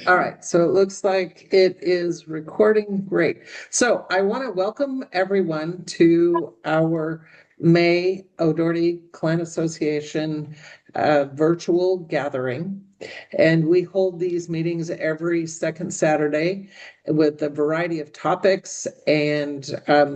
All right, so it looks like it is recording. Great. So I want to welcome everyone to our May O'Doherty Clan Association virtual gathering. And we hold these meetings every second Saturday with a variety of topics and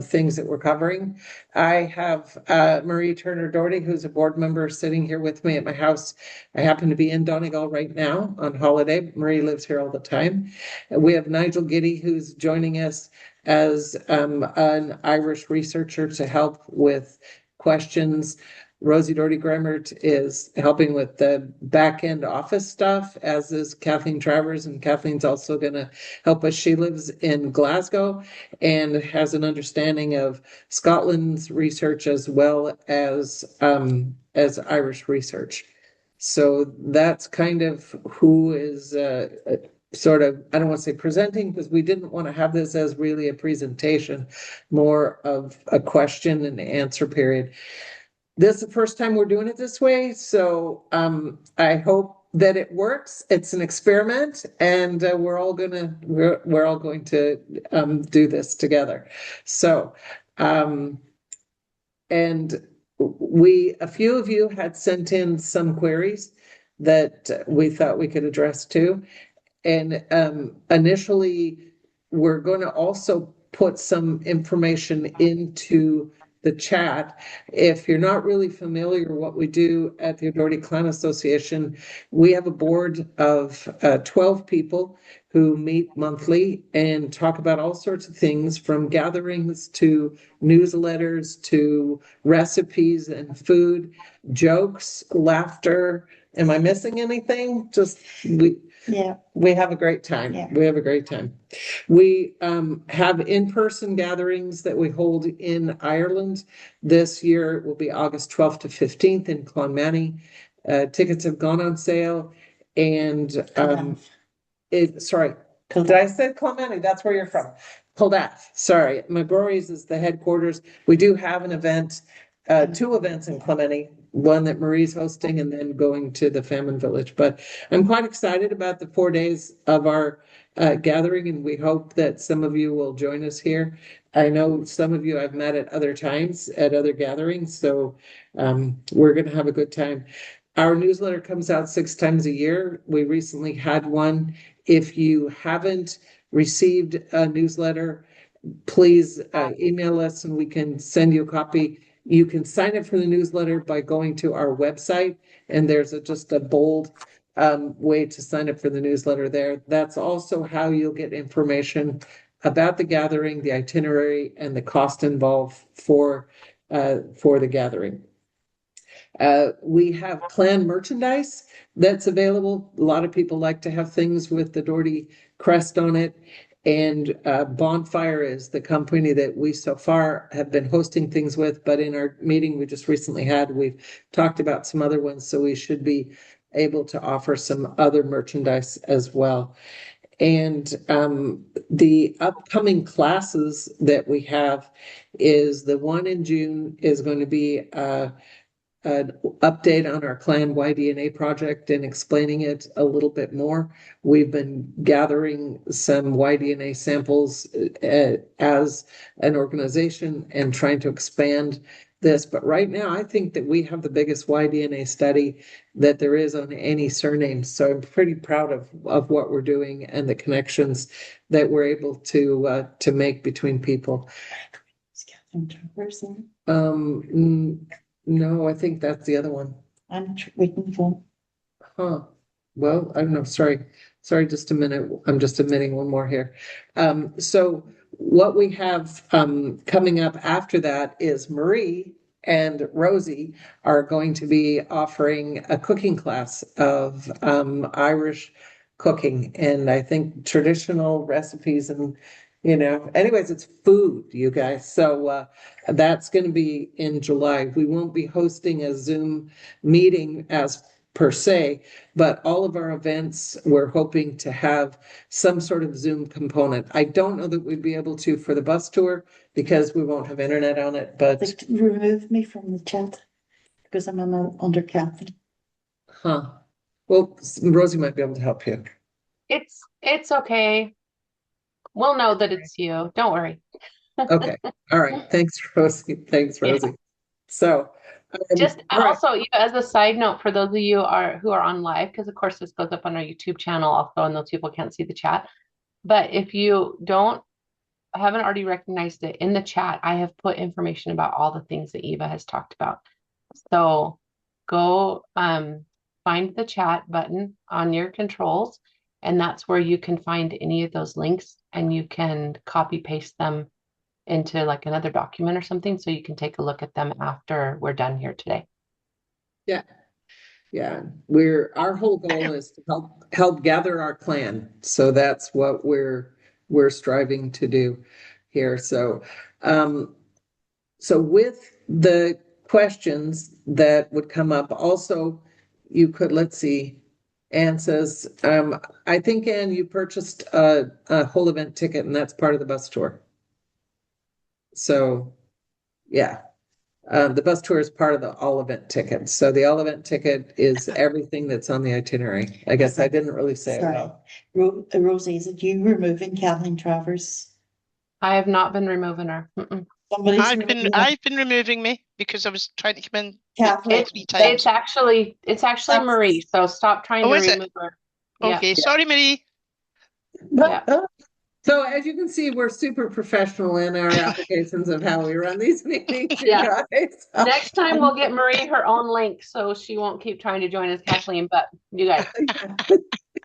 things that we're covering. I have Marie Turner Doherty, who's a board member, sitting here with me at my house. I happen to be in Donegal right now on holiday. Marie lives here all the time. We have Nigel Giddy, who's joining us as an Irish researcher to help with questions. Rosie Doherty Gremmert is helping with the back end office stuff, as is Kathleen Travers, and Kathleen's also going to help us. She lives in Glasgow and has an understanding of Scotland's research as well as Irish research. So that's kind of who is sort of, I don't want to say presenting, because we didn't want to have this as really a presentation, more of a question and answer period. This is the first time we're doing it this way, so I hope that it works. It's an experiment, and we're all going to do this together. So, and a few of you had sent in some queries that we thought we could address too. And initially, we're going to also put some information into the chat. If you're not really familiar what we do at the O'Doherty Clan Association, we have a board of 12 people who meet monthly and talk about all sorts of things, from gatherings to newsletters to recipes and food, jokes, laughter. Am I missing anything? We have a great time. Yeah. We have a great time. We have in-person gatherings that we hold in Ireland. This year it will be August 12th to 15th in Clonmany. Tickets have gone on sale, and did I say Clonmany? That's where you're from. Kildare. Sorry, McGrory's is the headquarters. We do have an event, two events in Clonmany, one that Marie's hosting and then going to the Famine Village. But I'm quite excited about the 4 days of our gathering, and we hope that some of you will join us here. I know some of you I've met at other times at other gatherings, so we're going to have a good time. Our newsletter comes out 6 times a year. We recently had one. If you haven't received a newsletter, please email us and we can send you a copy. You can sign up for the newsletter by going to our website, and there's just a bold way to sign up for the newsletter there. That's also how you'll get information about the gathering, the itinerary, and the cost involved for the gathering. We have clan merchandise that's available. A lot of people like to have things with the Doherty crest on it. And Bonfire is the company that we so far have been hosting things with, but in our meeting we just recently had, we've talked about some other ones, so we should be able to offer some other merchandise as well. And the upcoming classes that we have is the one in June is going to be an update on our clan Y-DNA project and explaining it a little bit more. We've been gathering some Y-DNA samples as an organization and trying to expand this. But right now, I think that we have the biggest Y-DNA study that there is on any surname. So I'm pretty proud of what we're doing and the connections that we're able to make between people. No, I think that's the other one. I'm waiting for. Huh. Well, I don't know. Sorry, just a minute. I'm just admitting one more here. So what we have coming up after that is Marie and Rosie are going to be offering a cooking class of Irish cooking, and I think traditional recipes and anyways, it's food, you guys. So that's going to be in July. We won't be hosting a Zoom meeting as per se, but all of our events, we're hoping to have some sort of Zoom component. I don't know that we'd be able to for the bus tour because we won't have internet on it, but remove me from the chat because I'm under Kathy. Well, Rosie might be able to help you. It's okay. We'll know that it's you. Don't worry. Okay, all right, thanks, Rosie, thanks, Yeah. Rosie. So, Just all right, also, as a side note for those of you who are on live, because of course this goes up on our YouTube channel also, and those people can't see the chat. But if you haven't already recognized it in the chat, I have put information about all the things that Eva has talked about. So go find the chat button on your controls, and that's where you can find any of those links, and you can copy paste them into like another document or something, so you can take a look at them after we're done here today. yeah. Yeah, our whole goal is to help gather our clan. So that's what we're striving to do here. So with the questions that would come up, also you could, let's see, Anne says, I think Anne, you purchased a whole event ticket and that's part of the bus tour. So yeah. The bus tour is part of the all event ticket. So the all event ticket is everything that's on the itinerary. I guess I didn't really say it Sorry. well. Rosie, is it you removing Kathleen Travers? I have not been removing her. Somebody's removing I've been removing me because I was trying to come in Kathleen. 3 times. It's actually Marie, so stop trying to is it? remove her. Yeah. Okay, sorry, Marie. Yeah. So as you can see, we're super professional in our applications of how we run these meetings, you Yeah. guys. Next time we'll get Marie her own link so she won't keep trying to join as Kathleen. But you guys,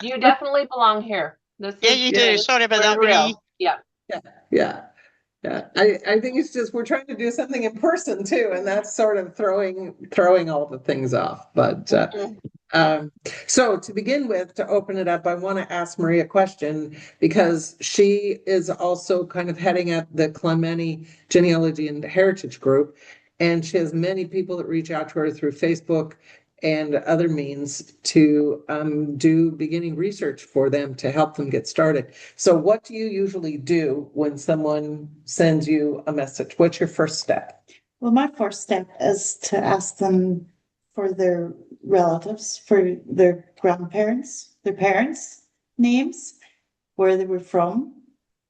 you definitely belong here. Yeah, you do. Sorry about that, real. Marie. Yeah. Yeah. I think it's just we're trying to do something in person too, and that's sort of throwing all the things off. But so to begin with, to open it up, I want to ask Marie a question because she is also kind of heading up the Clementi Genealogy and Heritage Group, and she has many people that reach out to her through Facebook and other means to do beginning research for them to help them get started. So what do you usually do when someone sends you a message? What's your first step? Well, my first step is to ask them for their relatives, for their grandparents, their parents' names, where they were from,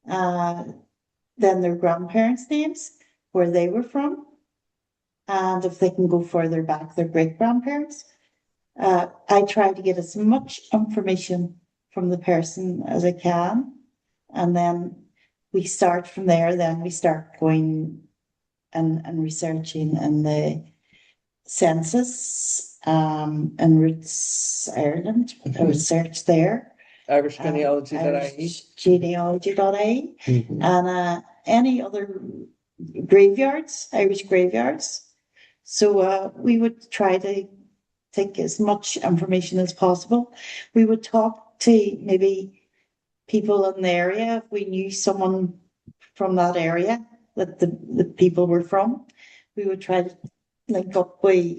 then their grandparents' names, where they were from, and if they can go further back, their great-grandparents. I try to get as much information from the person as I can, and then we start from there. Then we start going and researching in the census and Roots Ireland. I would search there. Irish Genealogy.ie. Irish Genealogy.ie. Mhm. And any other graveyards, Irish graveyards. So we would try to take as much information as possible. We would talk to maybe people in the area if we knew someone from that area that the people were from. We would try to link up with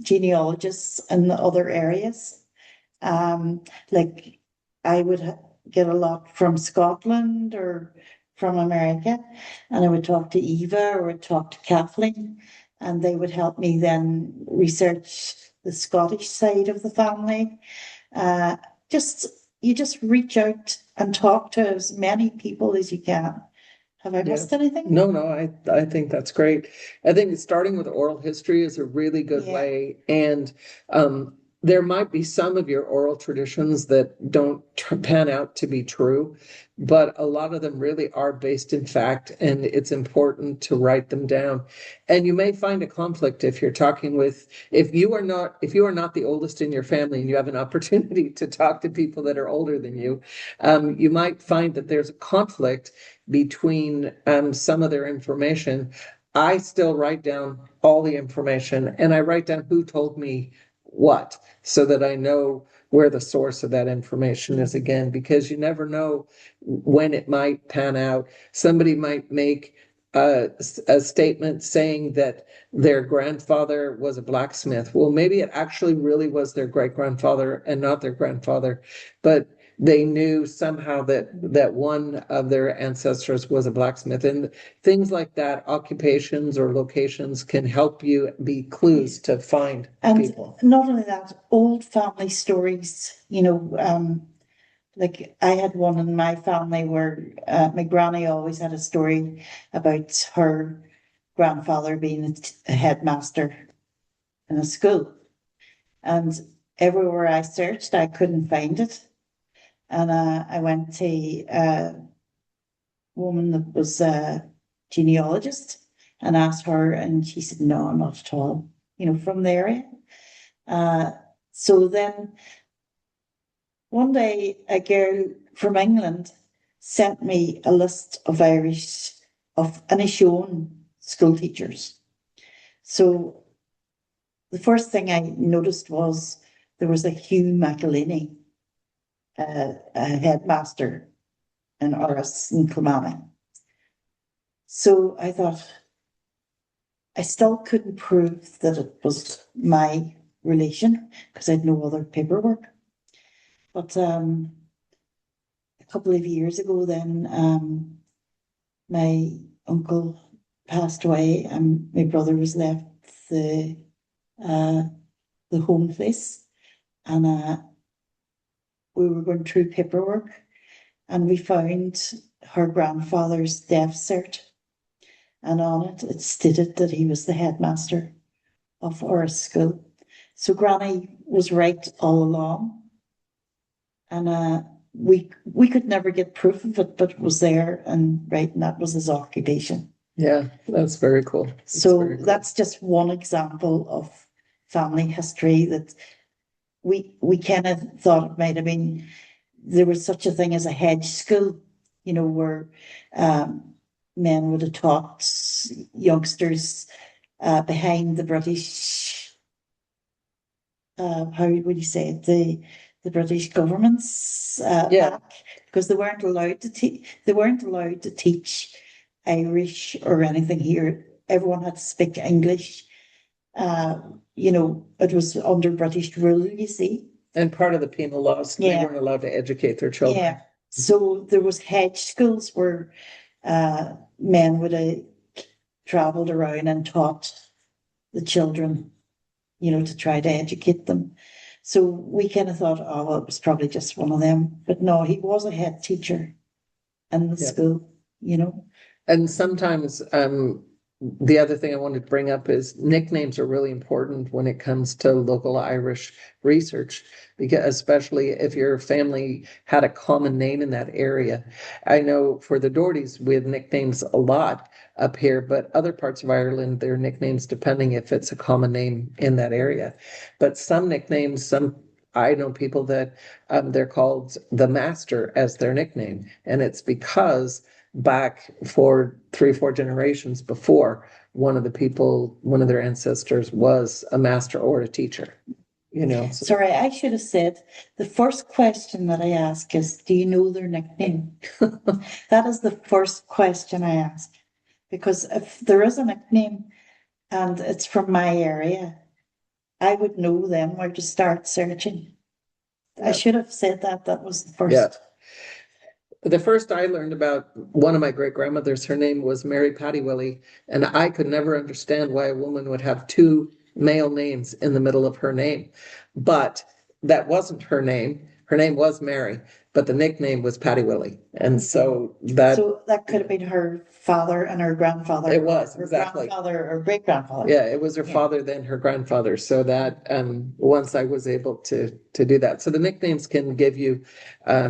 genealogists in the other areas. Like I would get a lot from Scotland or from America, and I would talk to Eva or I'd talk to Kathleen, and they would help me then research the Scottish side of the family. You just reach out and talk to as many people as you can. Have I missed anything? No, I think that's great. I think starting with oral history is a really good way. And there might be some of your oral traditions that don't pan out to be true, but a lot of them really are based in fact, and it's important to write them down. And you may find a conflict if you are not the oldest in your family and you have an opportunity to talk to people that are older than you, you might find that there's a conflict between some of their information. I still write down all the information and I write down who told me what so that I know where the source of that information is again, because you never know when it might pan out. Somebody might make a statement saying that their grandfather was a blacksmith. Well, maybe it actually really was their great grandfather and not their grandfather, but they knew somehow that one of their ancestors was a blacksmith, and things like that, occupations or locations can help you be clues to find And people. not only that, old family stories, Like I had one in my family where my granny always had a story about her grandfather being a headmaster in a school. And everywhere I searched, I couldn't find it. And I went to a woman that was a genealogist and asked her, and she said, no, not at all, from the area. So then one day, a girl from England sent me a list of Inishowen school teachers. So the first thing I noticed was there was a Hugh McElhinney, a headmaster in Oris in Kilmarnock. So I thought, I still couldn't prove that it was my relation because I had no other paperwork. But a couple of years ago then, my uncle passed away and my brother was left the home place. And we were going through paperwork and we found her grandfather's death cert. And on it stated that he was the headmaster of our school. So Granny was right all along. And we could never get proof of it, but it was there and that was his occupation. Yeah, that's very cool. That's just one example of family history that we kind of thought it might have been. There was such a thing as a hedge school, where men would have taught youngsters behind the British, how would you say it, the British government's back, because they weren't allowed to teach. They weren't allowed to teach Irish or anything here. Everyone had to speak English. It was under British rule, you see. And part of the penal laws, they weren't allowed to educate their children. Yeah. So there was hedge schools where men would have travelled around and taught the children, to try to educate them. So we kind of thought, oh, well, it was probably just one of them. But no, he was a head teacher in the school, And sometimes the other thing I wanted to bring up is nicknames are really important when it comes to local Irish research, because especially if your family had a common name in that area. I know for the Dohertys, we have nicknames a lot up here, but other parts of Ireland, their nicknames depending if it's a common name in that area. But some nicknames, I know people that they're called the Master as their nickname, and it's because back for 3 or 4 generations before, one of their ancestors was a master or a teacher, Sorry, I should have said the first question that I ask is, do you know their nickname? That is the first question I ask, because if there is a nickname and it's from my area, I would know then where to start searching. I should have said that. That was the first. Yeah. The first I learned about one of my great grandmothers, her name was Mary Pattywillie, and I could never understand why a woman would have 2 male names in the middle of her name. But that wasn't her name. Her name was Mary, but the nickname was Pattywillie. And so that could have been her father and her grandfather. It was, her exactly. Grandfather or great grandfather. Yeah, it was her father, then her grandfather. So that once I was able to do that. So the nicknames can give you a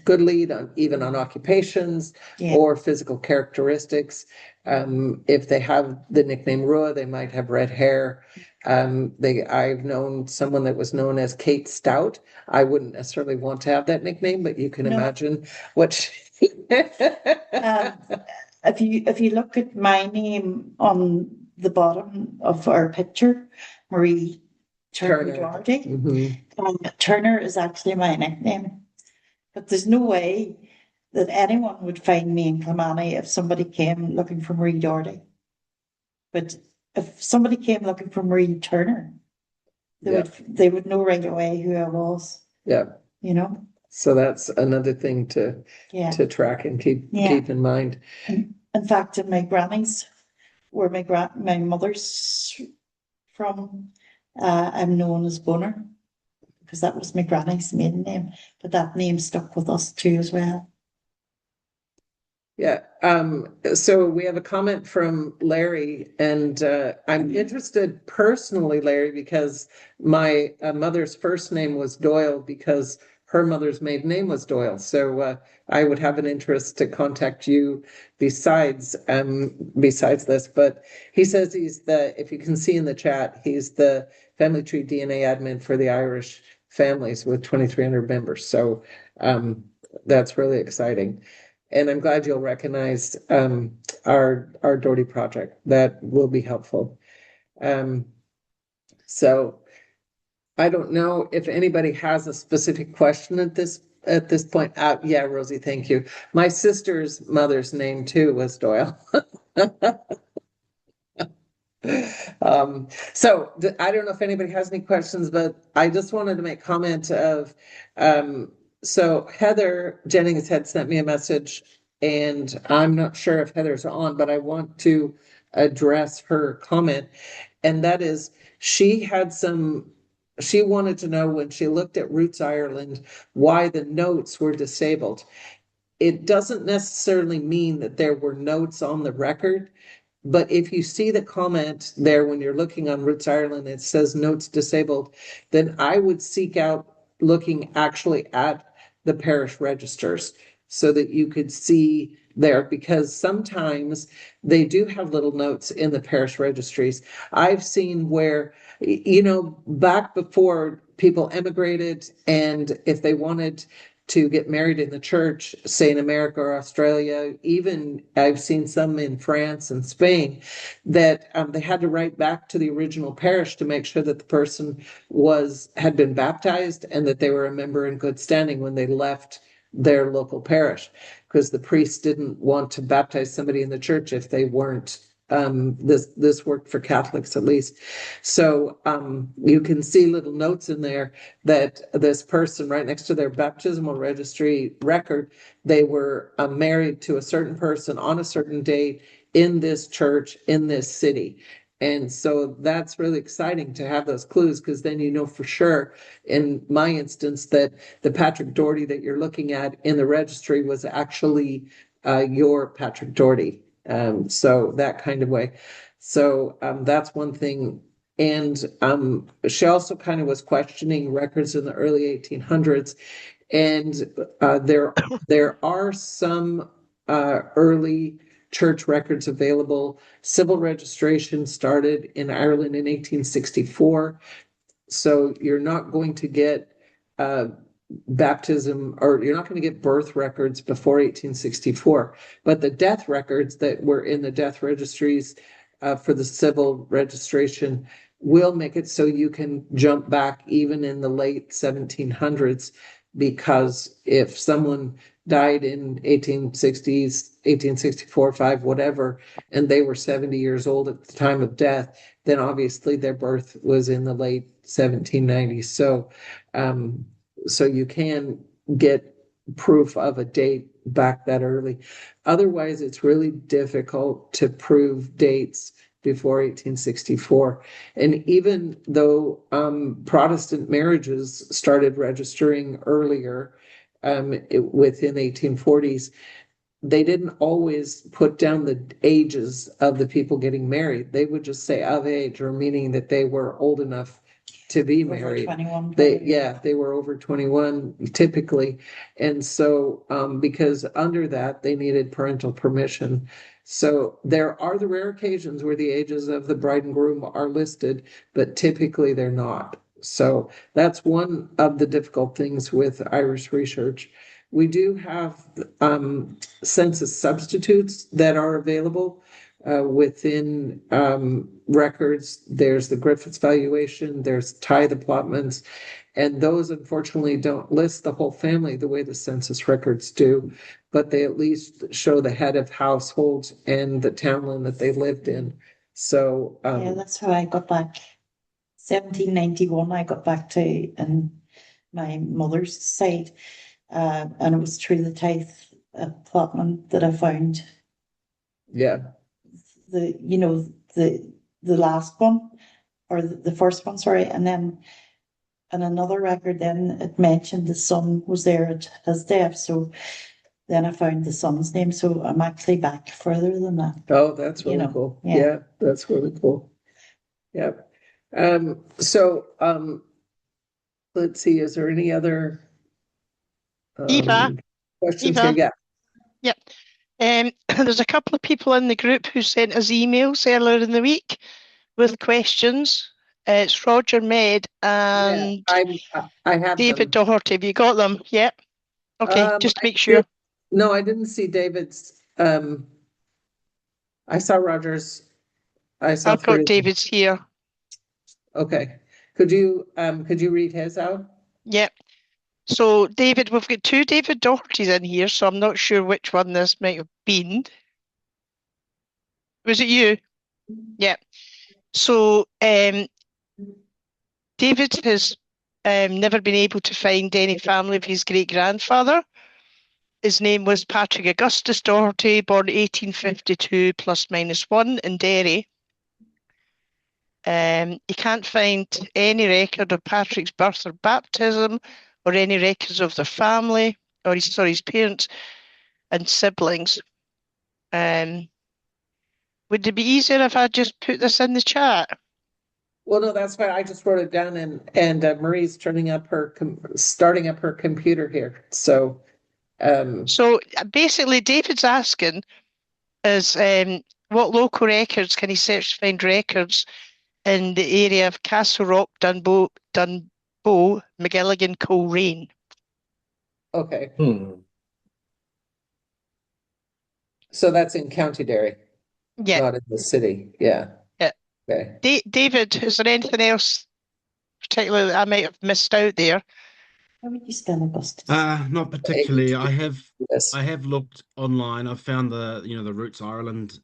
good lead on even on occupations or physical characteristics. If they have the nickname Rua, they might have red hair. I've known someone that was known as Kate Stout. I wouldn't necessarily want to have that nickname, but you can imagine what if you look at my name on the bottom of our picture, Marie Turner Doherty. Mm-hmm. Turner is actually my nickname, but there's no way that anyone would find me in Kilmarnock if somebody came looking for Marie Doherty. But if somebody came looking for Marie Turner, they would know right away who I was. Yeah. So that's another thing to track and keep in mind. In fact, in my granny's, where my mother's from, I'm known as Boner. because that was my granny's maiden name, but that name stuck with us too as well. Yeah, so we have a comment from Larry, and I'm interested personally, Larry, because my mother's first name was Doyle because her mother's maiden name was Doyle. So I would have an interest to contact you besides this. But he says he's if you can see in the chat, he's the Family Tree DNA admin for the Irish families with 2,300 members. So that's really exciting. And I'm glad you'll recognize our Doherty project. That will be helpful. So I don't know if anybody has a specific question at this point. Yeah, Rosie, thank you. My sister's mother's name too was Doyle. So I don't know if anybody has any questions, but I just wanted to make comment of, so Heather Jennings had sent me a message, and I'm not sure if Heather's on, but I want to address her comment. And that is, she wanted to know when she looked at Roots Ireland, why the notes were disabled. It doesn't necessarily mean that there were notes on the record. But if you see the comment there when you're looking on Roots Ireland, it says notes disabled, then I would seek out looking actually at the parish registers so that you could see there, because sometimes they do have little notes in the parish registries. I've seen where, back before people emigrated, and if they wanted to get married in the church, say in America or Australia, even I've seen some in France and Spain, that they had to write back to the original parish to make sure that the person had been baptized and that they were a member in good standing when they left their local parish, because the priest didn't want to baptize somebody in the church if they weren't. This worked for Catholics at least. So you can see little notes in there that this person, right next to their baptismal registry record, they were married to a certain person on a certain date in this church in this city. And so that's really exciting to have those clues, because then you know for sure, in my instance, that the Patrick Doherty that you're looking at in the registry was actually your Patrick Doherty. So that kind of way. So that's one thing. And she also kind of was questioning records in the early 1800s. And there are some early church records available. Civil registration started in Ireland in 1864. So you're not going to get baptism, or you're not going to get birth records before 1864. But the death records that were in the death registries for the civil registration will make it so you can jump back even in the late 1700s, because if someone died in 1860s, 1864, 5, whatever, and they were 70 years old at the time of death, then obviously their birth was in the late 1790s. So you can get proof of a date back that early. Otherwise, it's really difficult to prove dates before 1864. And even though Protestant marriages started registering earlier, within 1840s, they didn't always put down the ages of the people getting married. They would just say of age, or meaning that they were old enough to be married. 21. They were over 21 typically. And so because under that, they needed parental permission. So there are the rare occasions where the ages of the bride and groom are listed, but typically they're not. So that's one of the difficult things with Irish research. We do have census substitutes that are available within records. There's the Griffiths valuation, there's tithe allotments, and those unfortunately don't list the whole family the way the census records do, but they at least show the head of household and the townland that they lived in. So yeah, that's how I got back. 1791, I got back to my mother's side, and it was through the tithe allotment that I found yeah. the last one, or the first one, sorry, and then and another record, then it mentioned the son was there at his death, so then I found the son's name, so I'm actually back further than that. Oh, that's You really know, cool. yeah. Yeah, that's really cool. Yep. Let's see, is there any other Eva, questions here? Eva. Yeah. Yep. There's a couple of people in the group who sent us emails earlier in the week with questions. It's Roger Med and I have David them. Doherty. Have you got them? Yep. Okay, just to I make sure. No, I didn't see David's. I saw Roger's. I saw I've got three. David's here. Okay. Could you read his out? Yep. So David, we've got two David Dohertys in here, so I'm not sure which one this might have been. Was it you? Yep. So David has never been able to find any family of his great-grandfather. His name was Patrick Augustus Doherty, born 1852 ±1 in Derry. You can't find any record of Patrick's birth or baptism, or any records of their family, or his parents and siblings. Would it be easier if I just put this in the chat? Well, no, that's fine. I just wrote it down, and Marie's starting up her computer here. So basically, David's asking is what local records can he search to find records in the area of Castle Rock, Dunbow, McGilligan, Coleraine. Okay. So that's in County Derry, Yeah. not in the city. Yeah. Yeah. Okay. David, is there anything else particularly that I might have missed out there? How would you spell Augustus? Not particularly. I Yes. have looked online. I've found the Roots Ireland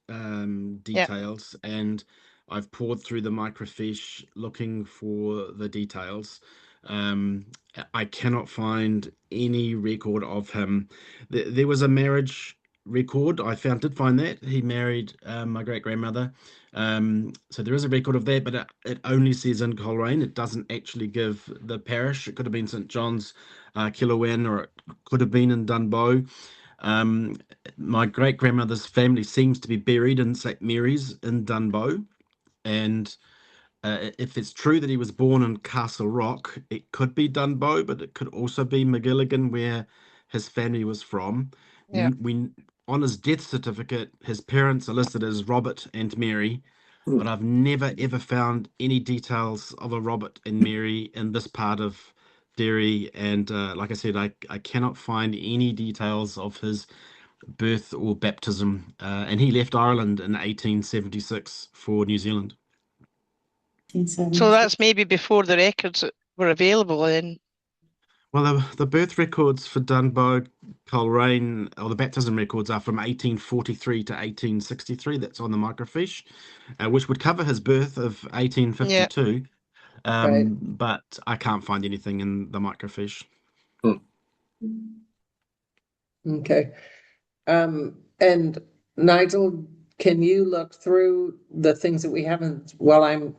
details, and I've poured through the microfiche looking for the details. I cannot find any record of him. There was a marriage record did find that he married my great grandmother. So there is a record of that, but it only says in Coleraine. It doesn't actually give the parish. It could have been St. John's, Killowen, or it could have been in Dunbow. My great grandmother's family seems to be buried in St. Mary's in Dunbow, and if it's true that he was born in Castle Rock, it could be Dunbow, but it could also be McGilligan, where his family was from. Yeah. On his death certificate, his parents are listed as Robert and Mary, but I've never ever found any details of a Robert and Mary in this part of Derry. And like I said, I cannot find any details of his birth or baptism. And he left Ireland in 1876 for New Zealand. So that's maybe before the records were available then. Well, the birth records for Dunbow, Coleraine, or the baptism records are from 1843 to 1863. That's on the microfiche, which would cover his birth of 1852. Right. But I can't find anything in the microfiche. Okay. And Nigel, can you look through the things that we haven't while I'm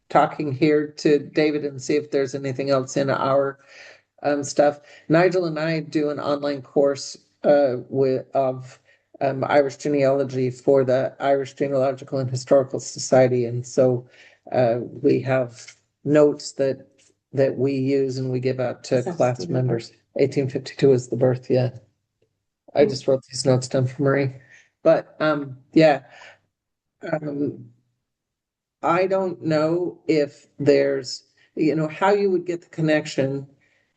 talking here to David and see if there's anything else in our stuff? Nigel and I do an online course of Irish genealogy for the Irish Genealogical and Historical Society, and so we have notes that we use and we give out to class members. 1852 is the birth, yeah. I just wrote these notes down for Marie. But I don't know if there's, how you would get the connection.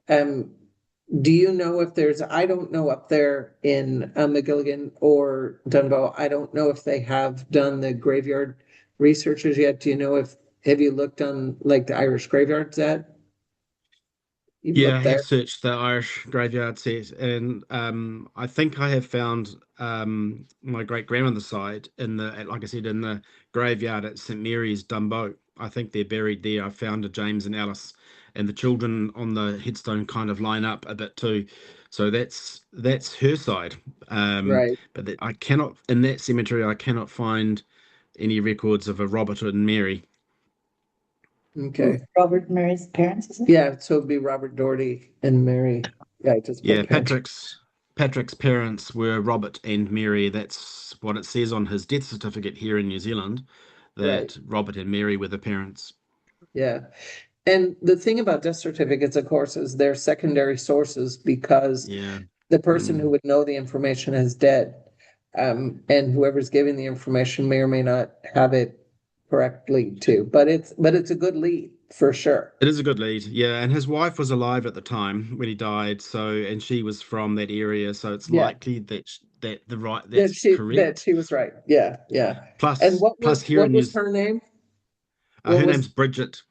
Do you know if there's, I don't know up there in McGilligan or Dunbow, I don't know if they have done the graveyard researchers yet. Do you know have you looked on like the Irish graveyards yet? Yeah, I have searched the Irish graveyard set, and I think I have found my great grandmother's side like I said, in the graveyard at St. Mary's, Dunbow. I think they're buried there. I found a James and Alice, and the children on the headstone kind of line up a bit too. So that's her side. Right. But I cannot, in that cemetery, I cannot find any records of a Robert and Mary. Okay. Robert and Mary's parents, is it? Yeah, so it'd be Robert Doherty and Mary. Yeah, I just Yeah, put parents. Patrick's parents were Robert and Mary. That's what it says on his death certificate here in New Zealand, Right. that Robert and Mary were the parents. Yeah. And the thing about death certificates, of course, is they're secondary sources because Yeah. the person who Mm. would know the information is dead. And whoever's giving the information may or may not have it correctly too. But it's a good lead for sure. It is a good lead. Yeah, and his wife was alive at the time when he died, so and she was from that area, so it's Yeah. likely that That that's that correct. she was right. Yeah, yeah. And Plus what plus was here what in was her name? What her was name's Bridget.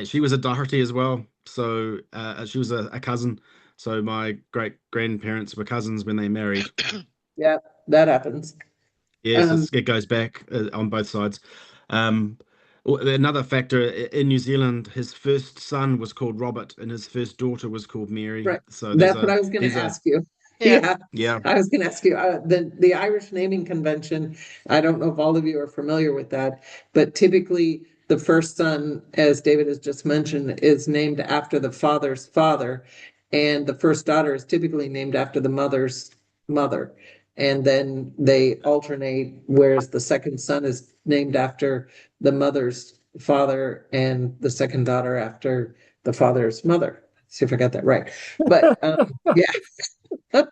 She was a Doherty as well. So she was a cousin. So my great grandparents were cousins when they married. yeah, that happens. Yes, Um, it goes back on both sides. Um, Another factor in New Zealand, his first son was called Robert, and his first daughter was called Mary. right. So That's what I was gonna there's a ask you. Yeah. Yeah, yeah. I was gonna ask you, the Irish naming convention, I don't know if all of you are familiar with that, but typically the first son, as David has just mentioned, is named after the father's father, and the first daughter is typically named after the mother's mother. And then they alternate, whereas the second son is named after the mother's father and the second daughter after the father's mother. See if I got that right. But yeah.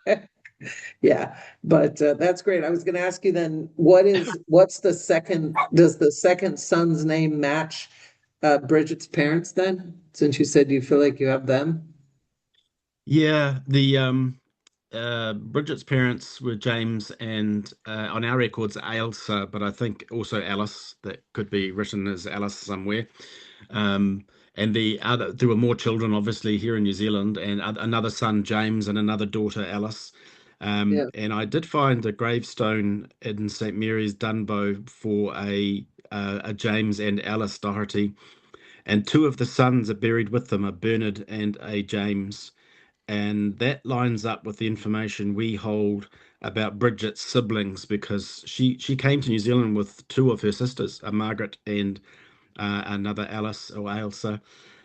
Yeah, but that's great. I was going to ask you then, what's the second, does the second son's name match Bridget's parents then? Since you said you feel like you have them? Yeah, the Bridget's parents were James and on our records Ailsa, but I think also Alice. That could be written as Alice somewhere. Um, and there were more children, obviously, here in New Zealand, and another son, James, and another daughter, Alice. Yeah, And I did find a gravestone in St. Mary's Dunbow for a James and Alice Doherty, and two of the sons are buried with them, a Bernard and a James. And that lines up with the information we hold about Bridget's siblings because she came to New Zealand with two of her sisters, a Margaret and another Alice or Ailsa,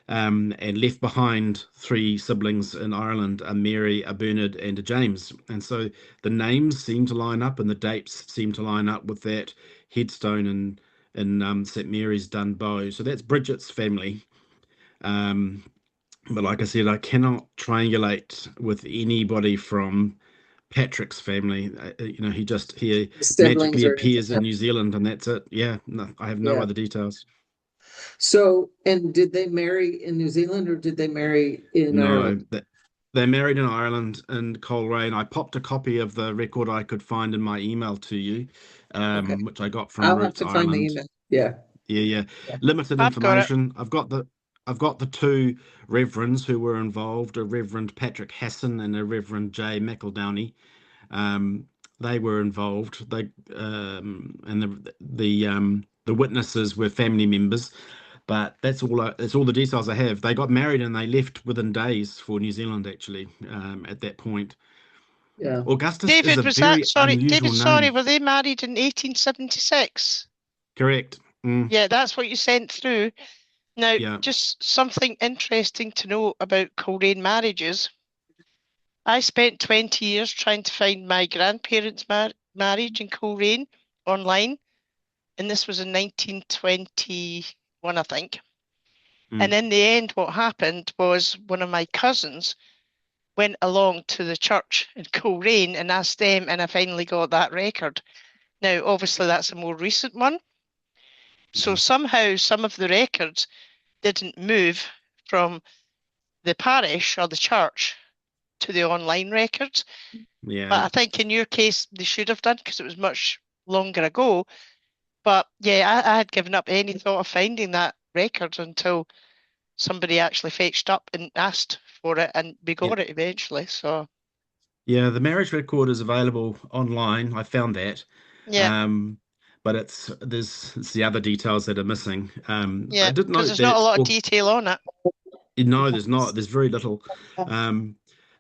and left behind three siblings in Ireland, a Mary, a Bernard, and a James. And so the names seem to line up and the dates seem to line up with that headstone in St. Mary's Dunbow. So that's Bridget's family. Um, but like I said, I cannot triangulate with anybody from Patrick's family. He the siblings magically or anything. appears in New Zealand and that's it. Yeah, no, I have no Yeah. other details. So, and did they marry in New Zealand or did they marry in No, Ireland? they're married in Ireland in Coleraine. I popped a copy of the record I could find in my email to you, Okay, which I got from I'll have Roots to find the Ireland. email. Yeah, Yeah, yeah. yeah, Limited I've got it. information. I've got the two reverends who were involved, a Reverend Patrick Hassan and a Reverend J. McEldowney. Um, they were involved. And the witnesses were family members. But that's all the details I have. They got married and they left within days for New Zealand, actually, at that point. yeah. Augustus is a David, was that, very sorry, unusual David, sorry, name. were they married in 1876? Correct. Mm, Yeah, that's what you sent through. Now, yeah. just something interesting to know about Coleraine marriages. I spent 20 years trying to find my grandparents' marriage in Coleraine online, and this was in 1921, I think. And Mm, in the end, what happened was one of my cousins went along to the church in Coleraine and asked them, and I finally got that record. Now, obviously, that's a more recent one. So mm, somehow some of the records didn't move from the parish or the church to the online records. yeah. But I think in your case, they should have done because it was much longer ago. But yeah, I had given up any thought of finding that record until somebody actually fetched up and asked for it, and we Yeah. got it eventually. So Yeah, the marriage record is available online. I found that. yeah, Um, but it's the other details that are missing. I yeah, did because note there's not a that, lot of or detail on it. no, there's not. There's very little. Um,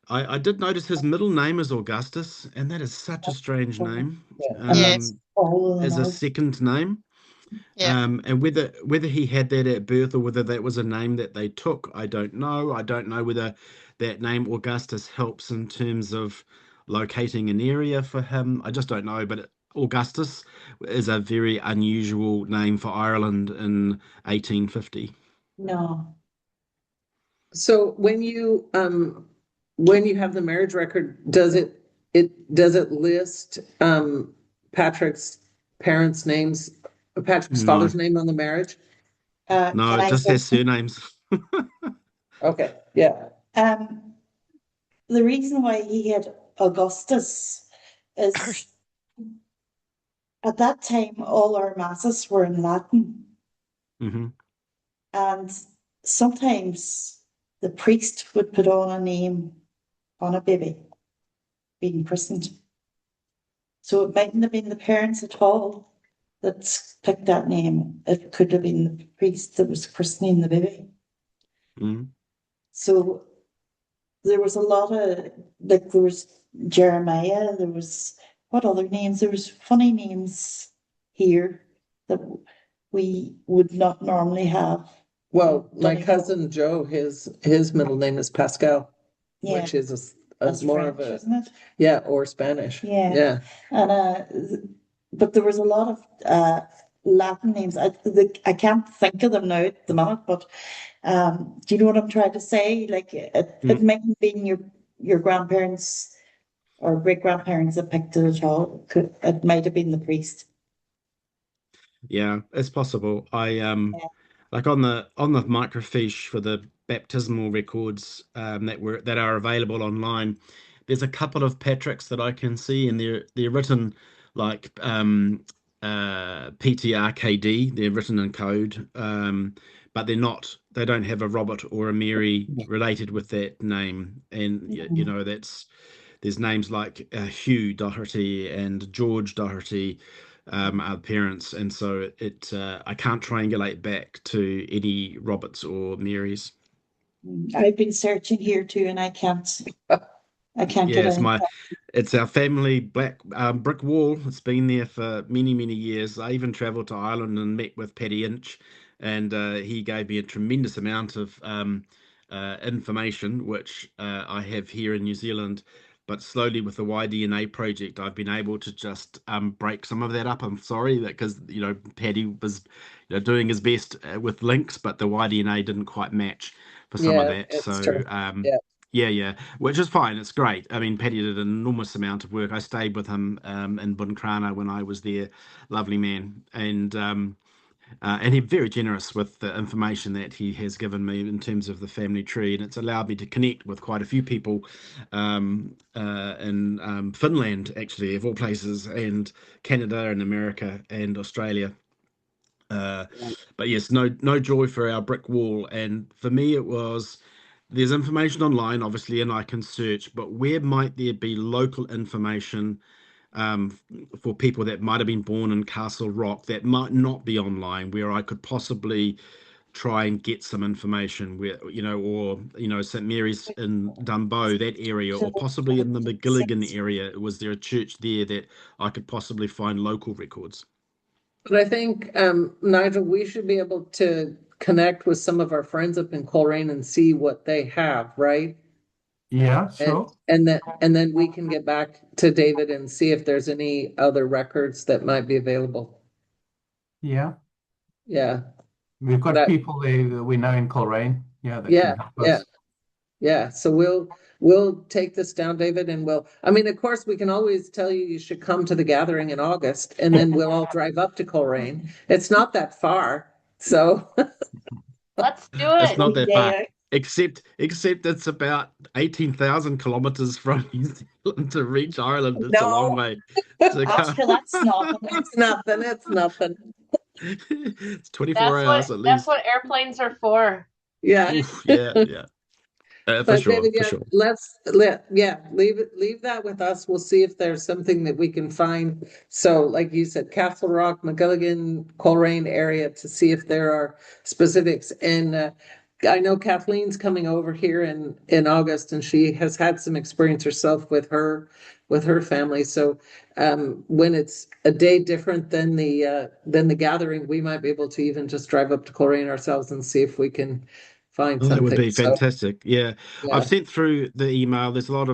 I did notice his middle name is Augustus, and that is such a strange name. Yeah, and Yeah, that's Um, all of them as a are. second name. Yeah. And whether he had that at birth or whether that was a name that they took, I don't know. I don't know whether that name Augustus helps in terms of locating an area for him. I just don't know. But Augustus is a very unusual name for Ireland in 1850. No. So when you have the marriage record, does it list Patrick's parents' names, Patrick's No, father's name on the marriage? no, Can it I just say has something? surnames. Okay, yeah. Um, the reason why he had Augustus is at that time all our masses were in Latin, Hmm. and sometimes the priest would put on a name on a baby being christened. So it mightn't have been the parents at all that picked that name. It could have been the priest that was christening the baby. Mm. So there was a lot of, like, there was Jeremiah, there was, what other names? There was funny names here that we would not normally have in Well, my Donegal. cousin Joe, his middle name is Pascal, Yeah, which is a that's more of French, a, isn't it? yeah, or Spanish. Yeah. Yeah. And but there was a lot of Latin names. I can't think of them now at the minute, but do you know what I'm trying to say? Like it Mm. mightn't be your grandparents or great grandparents that picked it at all. It might have been the priest. Yeah, it's possible. I Yeah. like on the microfiche for the baptismal records that are available online. There's a couple of Patricks that I can see, and they're written like PTRKD. They're written in code, but they don't have a Robert or a Mary related with that name. And you Mhm. know there's names like Hugh Doherty and George Doherty are parents, and so I can't triangulate back to any Roberts or Marys. I've been searching here too, and I can't Yeah, get any. it's our family black brick wall. It's been there for many, many years. I even traveled to Ireland and met with Paddy Inch, and he gave me a tremendous amount of information, which I have here in New Zealand. But slowly with the YDNA project, I've been able to just break some of that up. I'm sorry that because Paddy was doing his best with links, but the YDNA didn't quite match for some of Yeah, that. it's So true. Yeah. yeah, yeah, which is fine. It's great. I mean, Paddy did an enormous amount of work. I stayed with him in Buncrana when I was there. Lovely man, and he's very generous with the information that he has given me in terms of the family tree, and it's allowed me to connect with quite a few people in Finland, actually, of all places, and Canada and America and Australia. Uh, but yes, no joy for our brick wall. And for me, it was there's information online, obviously, and I can search, but where might there be local information um, for people that might have been born in Castle Rock that might not be online, where I could possibly try and get some information where, or, St. Mary's in Dumbo, that area, So or possibly in the McGilligan area. Was there a church there that I could possibly find local records? But I think, Nigel, we should be able to connect with some of our friends up in Coleraine and see what they have, right? Yeah, And sure. and then we can get back to David and see if there's any other records that might be available. Yeah. Yeah. We've But got people there that we know in Coleraine, yeah, that yeah, can help yeah, us. yeah. So we'll take this down, David, and I mean, of course, we can always tell you you should come to the gathering in August, and then we'll all drive up to Coleraine. It's not that far. So Let's do It's it. not One that day far, out. except it's about 18,000 kilometers from New Zealand to reach Ireland. It's a long no, way to come. Oscar, that's nothing. it's nothing. It's nothing. It's 24 hours at That's least. what airplanes are for. Yeah. Oof, yeah, yeah. For But sure, David, for yeah, sure. leave that with us. We'll see if there's something that we can find. So, like you said, Castle Rock, McGilligan, Coleraine area to see if there are specifics. And I know Kathleen's coming over here in August, and she has had some experience herself with her family. So when it's a day different than the gathering, we might be able to even just drive up to Coleraine ourselves and see if we can find Oh, that would something. be So fantastic. Yeah, I've yeah, sent through the email. There's a lot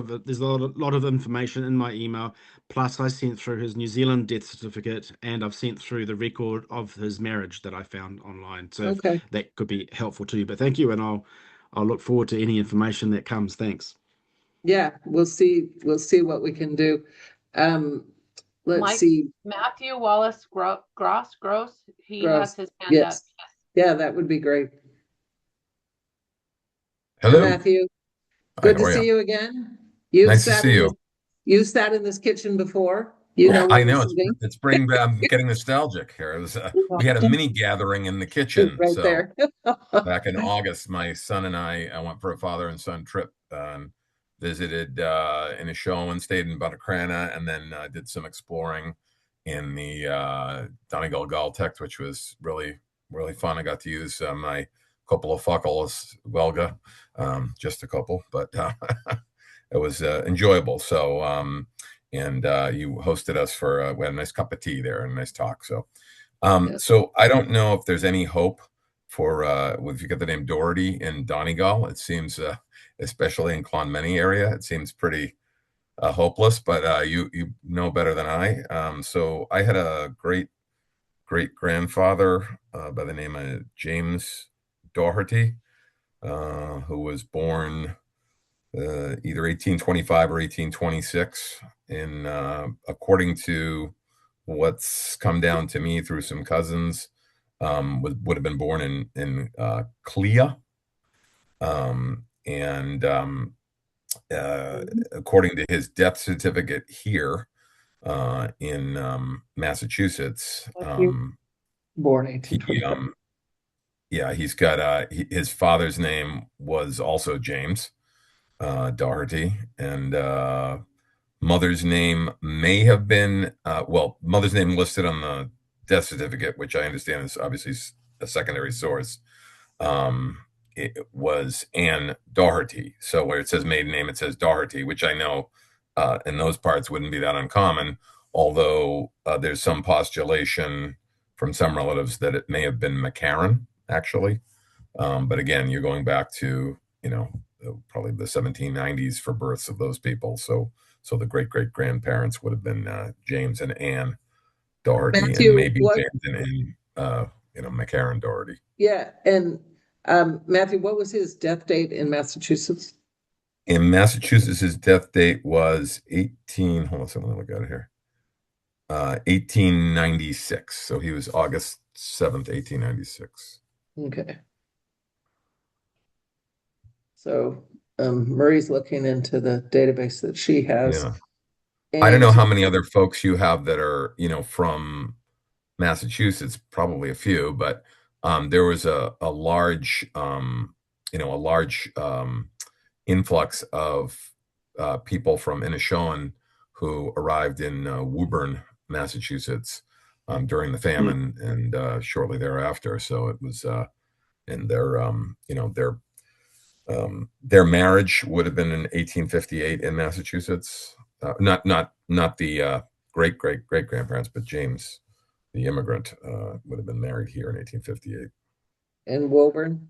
of information in my email. Plus, I sent through his New Zealand death certificate, and I've sent through the record of his marriage that I found online. So if okay. that could be helpful to you. But thank you, and I'll look forward to any information that comes. Thanks. Yeah, we'll see what we can do. Um, let's Mike, see, Matthew Wallace Gross, he has Gross. his hand up. Yes. Yeah, that would be great. Hi, Hello. Matthew. Hi, Good how to are see you? you again. You've Nice to sat see in you. this you sat in this kitchen before. You know I where we're know sitting. it's bring back. I'm getting nostalgic here. We had a mini gathering in the It's kitchen. right So there. back in August, my son and I went for a father and son trip. Visited in a show and stayed in Buttacrana, and then did some exploring in the Donegal Galtecht, which was really really fun. I got to use my couple of fuckles, Welga, just a couple, but it was enjoyable. So, and you hosted us for we had a nice cup of tea there and a nice talk. So, Yes. so I don't know if there's any hope for if you get the name Doherty in Donegal. It seems, especially in Clonmany area, it seems pretty hopeless. But you know better than I. So I had a great grandfather by the name of James Doherty, who was born either 1825 or 1826. In according to what's come down to me through some cousins, would have been born in Clea, and according to his death certificate here in Massachusetts, Born he 1825. yeah, he's got his father's name was also James Doherty, and mother's name may have been mother's name listed on the death certificate, which I understand is obviously a secondary source. It was Anne Doherty. So where it says maiden name, it says Doherty, which I know in those parts wouldn't be that uncommon. Although there's some postulation from some relatives that it may have been McCarran, actually. But again, you're going back to, probably the 1790s for births of those people. So the great great grandparents would have been James and Anne Doherty, and Matthew, maybe what? James and McCarran Doherty. Yeah, and Matthew, what was his death date in Massachusetts? In Massachusetts, his death date was 18. Hold on a second, let me look at it here. 1896. So he was August 7th, 1896. Okay. So Murray's looking into the database that she has. Yeah. I don't know And how many other folks you have that are, from Massachusetts, probably a few, but there was a large, influx of people from Inishowen who arrived in Woburn, Massachusetts, during the famine and shortly thereafter. So it was, and their marriage would have been in 1858 in Massachusetts. Not the great great great grandparents, but James, the immigrant, would have been married here in 1858 in Woburn.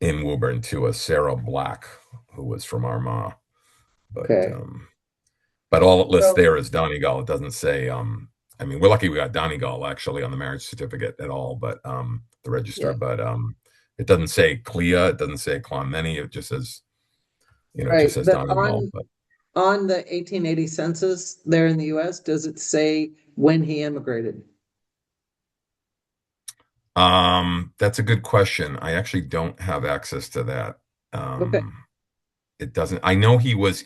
in Woburn to a Sarah Black, who was from Armagh. Okay. But all it lists So there is Donegal. It doesn't say. I mean, we're lucky we got Donegal actually on the marriage certificate at all, but the register. yeah, But it doesn't say Clea. It doesn't say Clonmany. It just says, it just right. says But Donegal. But on the 1880 census there in the US, does it say when he immigrated? that's a good question. I actually don't have access to that. Okay. It doesn't. I know he would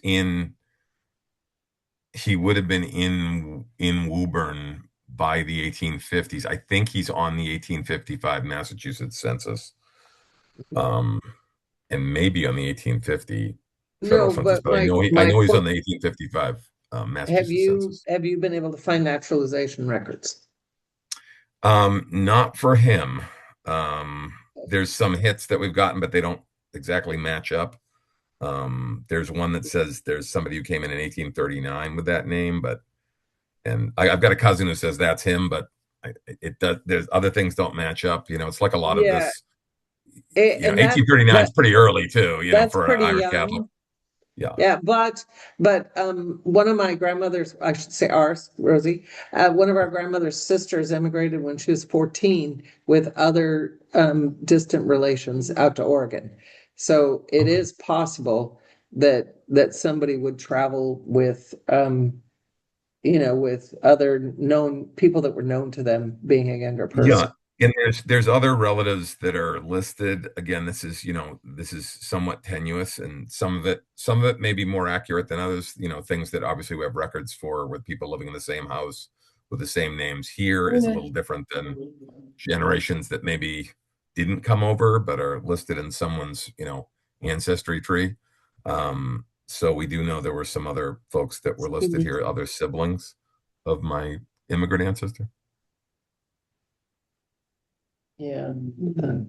have been in Woburn by the 1850s. I think he's on the 1855 Massachusetts census, um, and maybe on the 1850 federal No, census. but But I my know he's point, on the 1855 Massachusetts census. have you been able to find naturalization records? Not for him. Um, there's some hits that we've gotten, but they don't exactly match up. There's one that says there's somebody who came in 1839 with that name, and I've got a cousin who says that's him, but it does. There's other things don't match up. It's like a lot of Yeah, this. and 1839 is pretty early too. that's For an pretty Irish Catholic. young. Yeah. Yeah, but one of my grandmothers, I should say ours, Rosie, one of our grandmother's sisters immigrated when she was 14 with other distant relations out to Oregon. So it Okay. is possible that somebody would travel with with other known people that were known to them being a younger person. Yeah. And there's other relatives that are listed. Again, this is somewhat tenuous, and some of it may be more accurate than others. Things that obviously we have records for with people living in the same house with the same names here is a little different than generations that maybe didn't come over but are listed in someone's ancestry tree. So we do know there were some other folks that were listed here, other siblings of my immigrant ancestor. Yeah,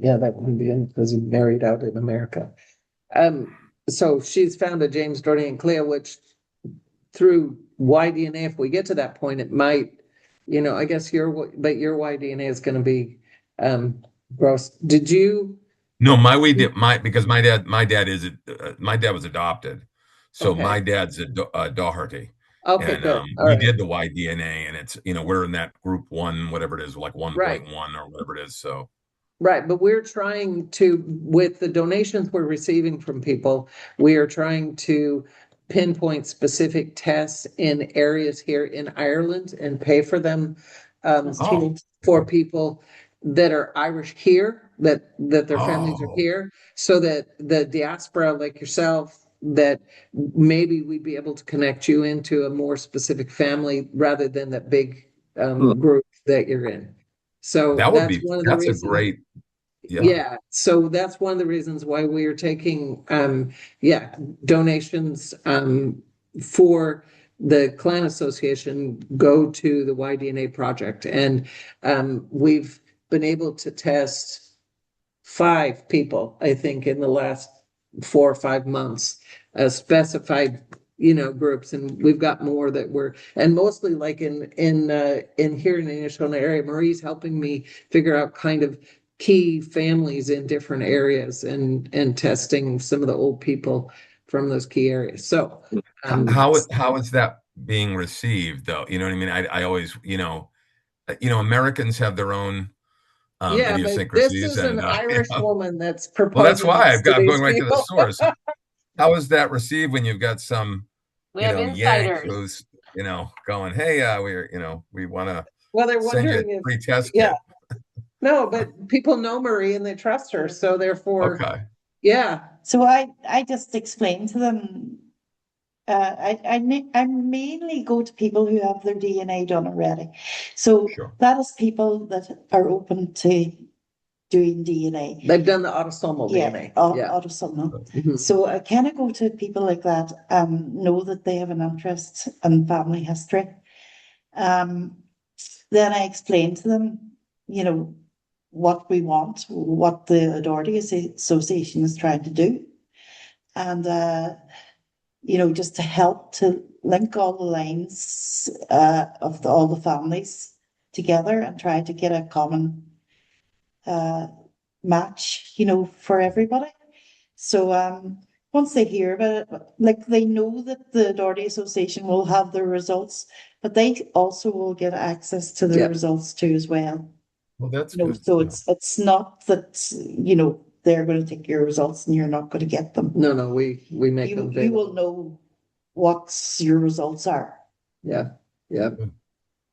yeah, that wouldn't be in because he married out in America. So she's found a James, Dorothy, and Clea, which through Y-DNA, if we get to that point, it might, I guess your Y-DNA is going to be gross. Did you? No, because my dad was adopted, so Okay. my dad's a Doherty. Okay, And good. All we right. did the Y-DNA, and it's we're in that group 1, whatever it is, like 1.1 Right. or whatever it is. So Right, but we're trying to, with the donations we're receiving from people, we are trying to pinpoint specific tests in areas here in Ireland and pay for them for people that are Irish here, that their families are here, so that the diaspora like yourself, that maybe we'd be able to connect you into a more specific family rather than that big group that you're in. So that's one of the that's a reasons. great, yeah. Yeah, so that's one of the reasons why we are taking donations for the Clan Association go to the Y-DNA project. And we've been able to test 5 people, I think, in the last 4 or 5 months, specified groups, and we've got more that we're, and mostly like in here in the Inishona area, Marie's helping me figure out kind of key families in different areas and testing some of the old people from those key areas. So how is that being received though? You know what I mean? I always, Americans have their own yeah, but this idiosyncrasies, is an and Irish woman that's well, that's proposing why this to I'm these going right to the people. source. How is that received when you've got some We have yank insiders. who's going, hey, we want to Well, they're send you wondering a if, free test yeah, kit. no, but people know Marie and they trust her, so therefore, Okay. yeah. So I just explained to them, I mainly go to people who have their DNA done already. So Sure. that is people that are open to doing DNA. They've done the autosomal DNA. Autosomal. Mhm. So I kind of go to people like that, know that they have an interest in family history. Then I explain to them, what we want, what the Authority Association is trying to do. And, just to help to link all the lines of all the families together and try to get a common match, for everybody. So once they hear about it, like they know that the Authority Association will have their results, but they also will get access to the results too as well. Well, that's good. So it's not that, they're going to take your results and you're not going to get them. No, we make them You will know what your results are. Yeah. Good.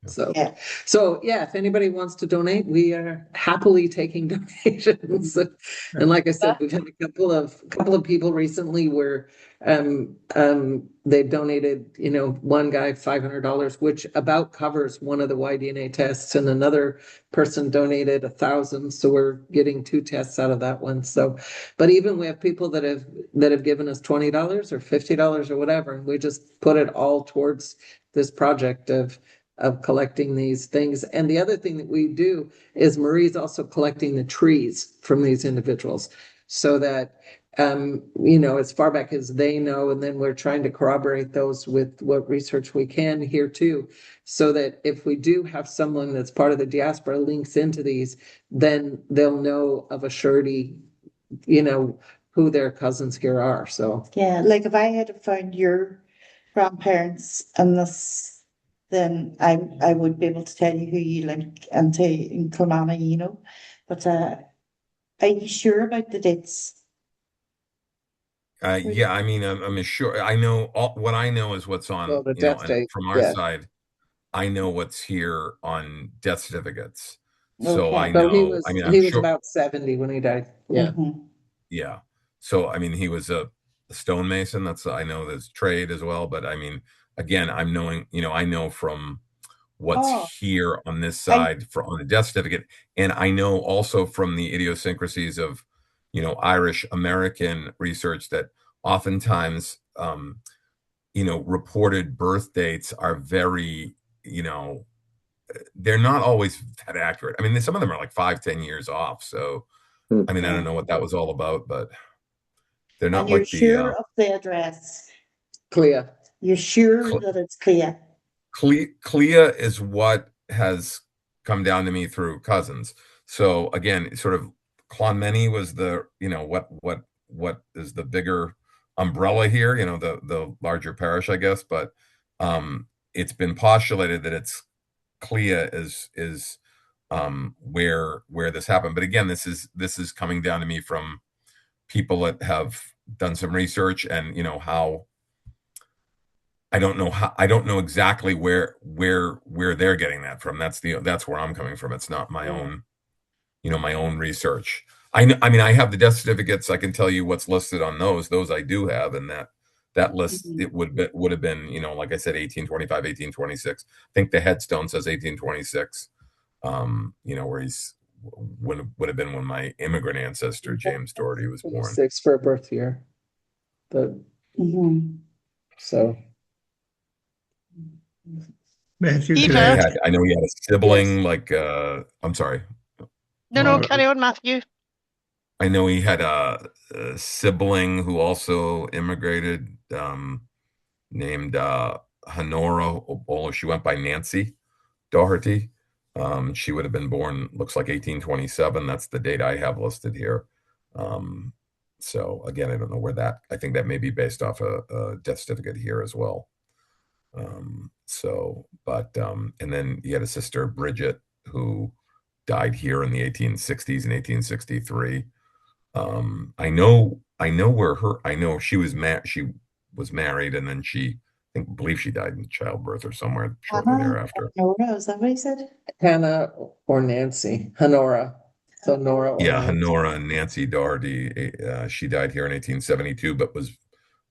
So Yeah. If anybody wants to donate, we are happily taking donations. And like I said, we've had a couple of people recently where they donated, one guy $500, which about covers one of the Y-DNA tests, and another person donated 1,000. So we're getting 2 tests out of that one. So, but even we have people that have given us $20 or $50 or whatever, and we just put it all towards this project of of collecting these things. And the other thing that we do is Marie's also collecting the trees from these individuals so that, as far back as they know, and then we're trying to corroborate those with what research we can here too, so that if we do have someone that's part of the diaspora links into these, then they'll know of a surety, who their cousins here are. So Yeah, like if I had found your grandparents and this, then I would be able to tell you who you link into in Kilmarnock. But are you sure about the dates? Yeah, I mean, I'm sure. I know what I know is what's well, on, the death and date, from our yeah. side, I know what's here on death certificates. So Okay. I So he know. I was mean, I'm he was sure. about 70 when he died. Yeah. Mhm. Yeah. So I mean, he was a stonemason. I know this trade as well. But I mean, again, I'm knowing. I know from what's Oh, here on this I side on the death certificate, and I know also from the idiosyncrasies of, Irish American research that oftentimes, reported birth dates are very, they're not always that accurate. I mean, some of them are like 5, 10 years off. So, I mean, I yeah. don't know what that was all about, but they're And not you're like the sure of the address? Clea. You're sure that it's clear? Clea is what has come down to me through cousins. So again, sort of Clonmany was the, what is the bigger umbrella here, the larger parish, I guess. But it's been postulated that it's Clea is where this happened. But again, this is coming down to me from people that have done some research, and how I don't know exactly where they're getting that from. That's where I'm coming from. It's not my Yeah. own, my own research. I mean, I have the death certificates. I can tell you what's listed on those. Those I do have, and that list, Mhm. it would have been, like I said, 1825, 1826. I think the headstone says 1826. Where he's when would have been when my immigrant ancestor James Doherty was born. 26 for a birth year. But Mhm. so Matthew, can I Eva. ask? I know he had a Yes. sibling, like, I'm sorry. No, Uh, carry on, Matthew. I know he had a sibling who also immigrated, named Honora Obolo. She went by Nancy Doherty. She would have been born, looks like 1827. That's the date I have listed here. Um, so again, I don't know where that. I think that may be based off a death certificate here as well. And then he had a sister, Bridget, who died here in the 1860s and 1863. I know she was married, and then believe she died in childbirth or somewhere shortly Hannah thereafter. or Nora, is that what he said? Hannah or Nancy, Honora. So Nora or Yeah, Nancy. Honora and Nancy Doherty. She died here in 1872, but was,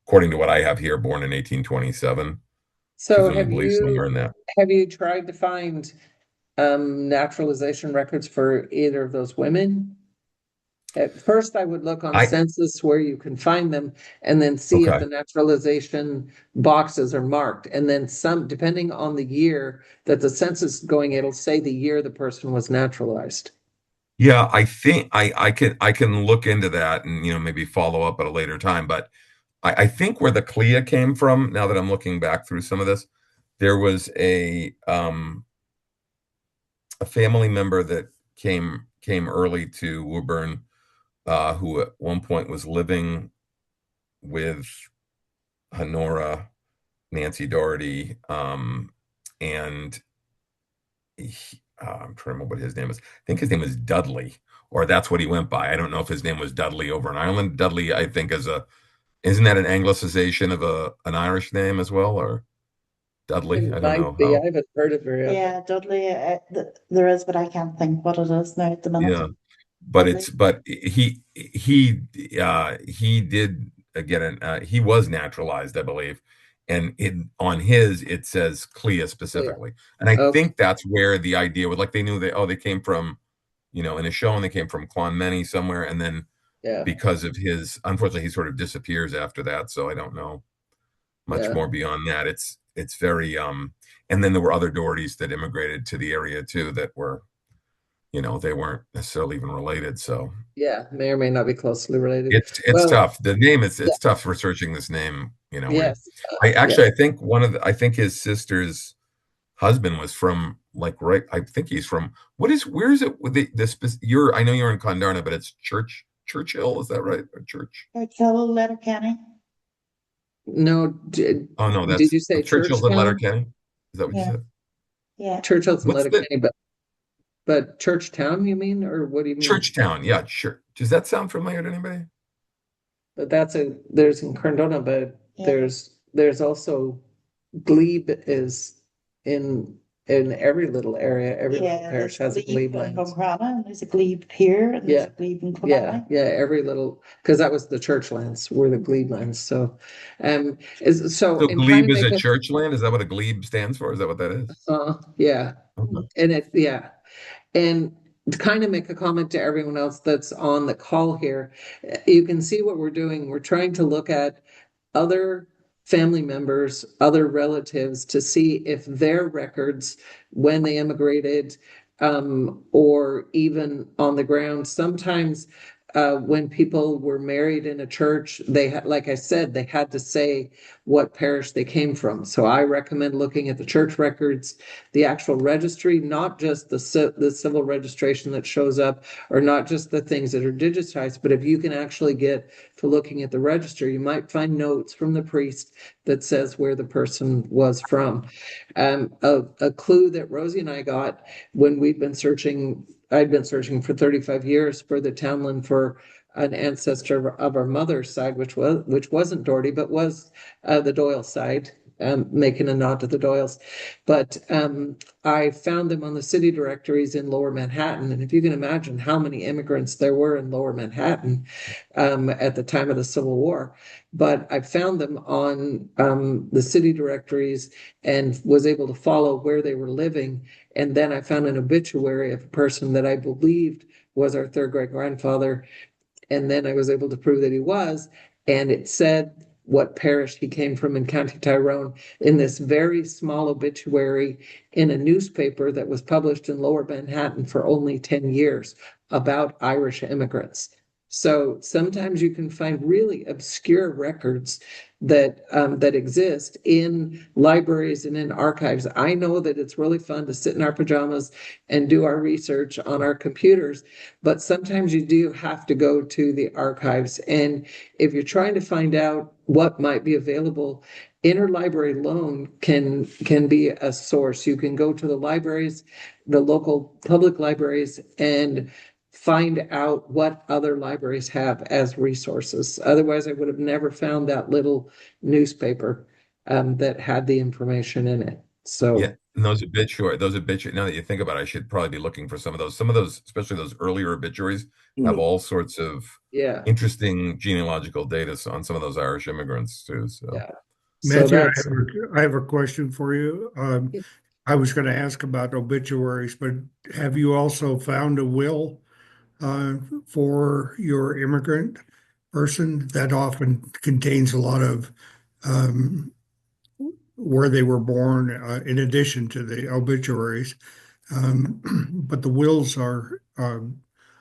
according to what I have here, born in 1827. So Presumably somewhere in that. have you tried to find naturalization records for either of those women? At first, I would look on I census where you can find them and then see if Okay. the naturalization boxes are marked. And then depending on the year that the census is going, it'll say the year the person was naturalized. Yeah, I think I can look into that and, maybe follow up at a later time. But I think where the CLIA came from, now that I'm looking back through some of this, there was a family member that came early to Woburn, who at one point was living with Honora, Nancy Doherty, and I'm trying to remember what his name is. I think his name was Dudley, or that's what he went by. I don't know if his name was Dudley over in Ireland. Dudley, I think, isn't that an anglicization of an Irish name as well, or Dudley? It I don't know might be. I how. haven't heard of her yet. Yeah, Dudley. There is, but I can't think what it is now at the minute. Yeah, but Dudley. he did get he was naturalized, I believe, and on his it says Clea Yeah. specifically, and I Okay. think that's where the idea was, like, they knew they came from, in a show, and they came from Clonmany somewhere, and then Yeah. because of unfortunately, he sort of disappears after that, so I don't know much Yeah. more beyond that. it's very and then there were other Dohertys that immigrated to the area too that were, they weren't necessarily even related. So Yeah, may or may not be closely related. it's Well, tough. The name is yeah, it's tough researching this name, where yes, I yeah. actually I think I think his sister's husband was from like right. I think he's from where is it with you're I know you're in Condarna, but it's Churchill, is that right? Or Church? Churchill, Letterkenny. No, Oh no, did that's you say Churchill's in Churchtown? Letterkenny. Is that what you Yeah, said? yeah. Churchill's in What's the Letterkenny, but Churchtown, you mean, or what do you mean? Churchtown? Yeah, sure. Does that sound familiar to anybody? But there's in Cardona, but Yeah. there's also Glebe is in in every little area. Every little Yeah, parish there's has a glebe glebe in lands. Buncrana, and there's a glebe here, and there's Yeah, a glebe in yeah, Killarney. yeah. Every little, because that was the church lands, were the glebe lands. So, is so So in trying glebe to is make a a church land? Is that what a glebe stands for? Is that what that is? yeah, Okay. and yeah. And to kind of make a comment to everyone else that's on the call here, you can see what we're doing. We're trying to look at other family members, other relatives to see if their records when they immigrated, or even on the ground. Sometimes when people were married in a church, they had, like I said, they had to say what parish they came from. So I recommend looking at the church records, the actual registry, not just the civil registration that shows up, or not just the things that are digitized, but if you can actually get to looking at the register, you might find notes from the priest that says where the person was from. A clue that Rosie and I got when I'd been searching for 35 years for the townland for an ancestor of our mother's side, which wasn't Doherty, but was the Doyle side, making a nod to the Doyles. But I found them on the city directories in Lower Manhattan, and if you can imagine how many immigrants there were in Lower Manhattan at the time of the Civil War, but I found them on the city directories and was able to follow where they were living. And then I found an obituary of a person that I believed was our third great grandfather. And then I was able to prove that he was. And it said what parish he came from in County Tyrone in this very small obituary in a newspaper that was published in Lower Manhattan for only 10 years about Irish immigrants. So sometimes you can find really obscure records that exist in libraries and in archives. I know that it's really fun to sit in our pajamas and do our research on our computers, but sometimes you do have to go to the archives. And if you're trying to find out what might be available, interlibrary loan can be a source. You can go to the libraries, the local public libraries, and find out what other libraries have as resources. Otherwise, I would have never found that little newspaper that had the information in it. Yeah, So, and those obituary. Now that you think about it, I should probably be looking for some of those. Some of those, especially those earlier obituaries, have all sorts of yeah, interesting genealogical data on some of those Irish immigrants too. So yeah. So Matthew, that's I have a question for you. I was going to ask about obituaries, but have you also found a will for your immigrant person that often contains a lot of um, where they were born, in addition to the obituaries? But the wills are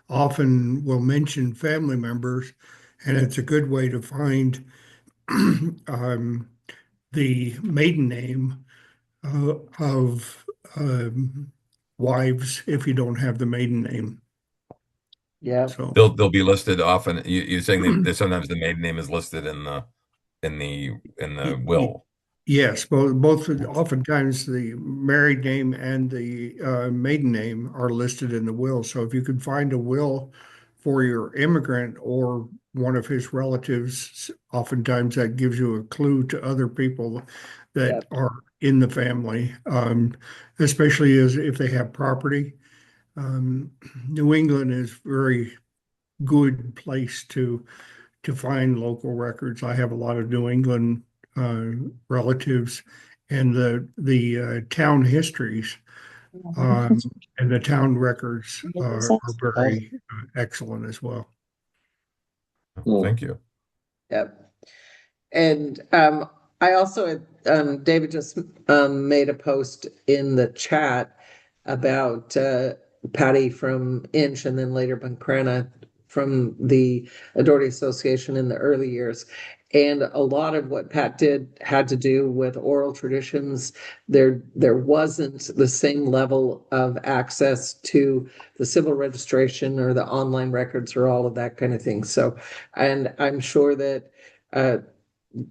often will mention family members, and it's a good way to find um, the maiden name of wives if you don't have the maiden name. yeah. So, they'll be listed often. You're saying that sometimes the maiden name is listed in the will. yes, both oftentimes the married name and the maiden name are listed in the will. So if you can find a will for your immigrant or one of his relatives, oftentimes that gives you a clue to other people Yeah. that are in the family, especially as if they have property. Um, New England is very good place to find local records. I have a lot of New England uh, relatives, and the town histories and the town records are very excellent as well. Thank you. Yep. And I also, David just made a post in the chat about Patty from Inch and then later Buncrana from the Authority Association in the early years. And a lot of what Pat did had to do with oral traditions. There wasn't the same level of access to the civil registration or the online records or all of that kind of thing. So, and I'm sure that uh,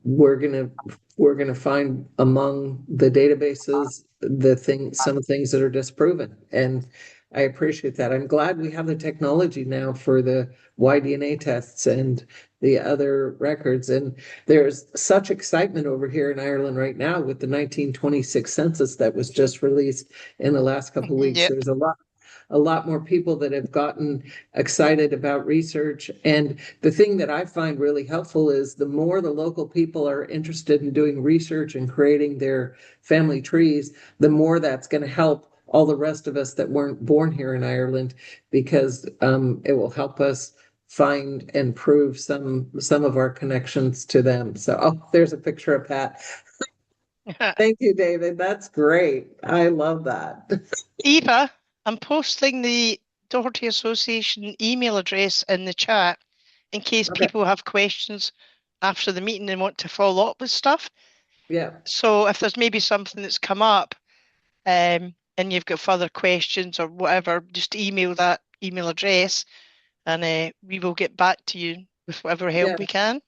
we're gonna find among the databases some of the things that are disproven. And I appreciate that. I'm glad we have the technology now for the Y-DNA tests and the other records. And there's such excitement over here in Ireland right now with the 1926 census that was just released in the last couple of weeks. Yep. There's a lot more people that have gotten excited about research. And the thing that I find really helpful is the more the local people are interested in doing research and creating their family trees, the more that's going to help all the rest of us that weren't born here in Ireland, because it will help us find and prove some of our connections to them. So, oh, there's a picture of Pat. Thank you, David. That's great. I love that. Eva, I'm posting the Doherty Association email address in the chat in case Okay. people have questions after the meeting and want to follow up with stuff. Yeah. So if there's maybe something that's come up and you've got further questions or whatever, just email that email address and we will get back to you with whatever help Yeah. we can.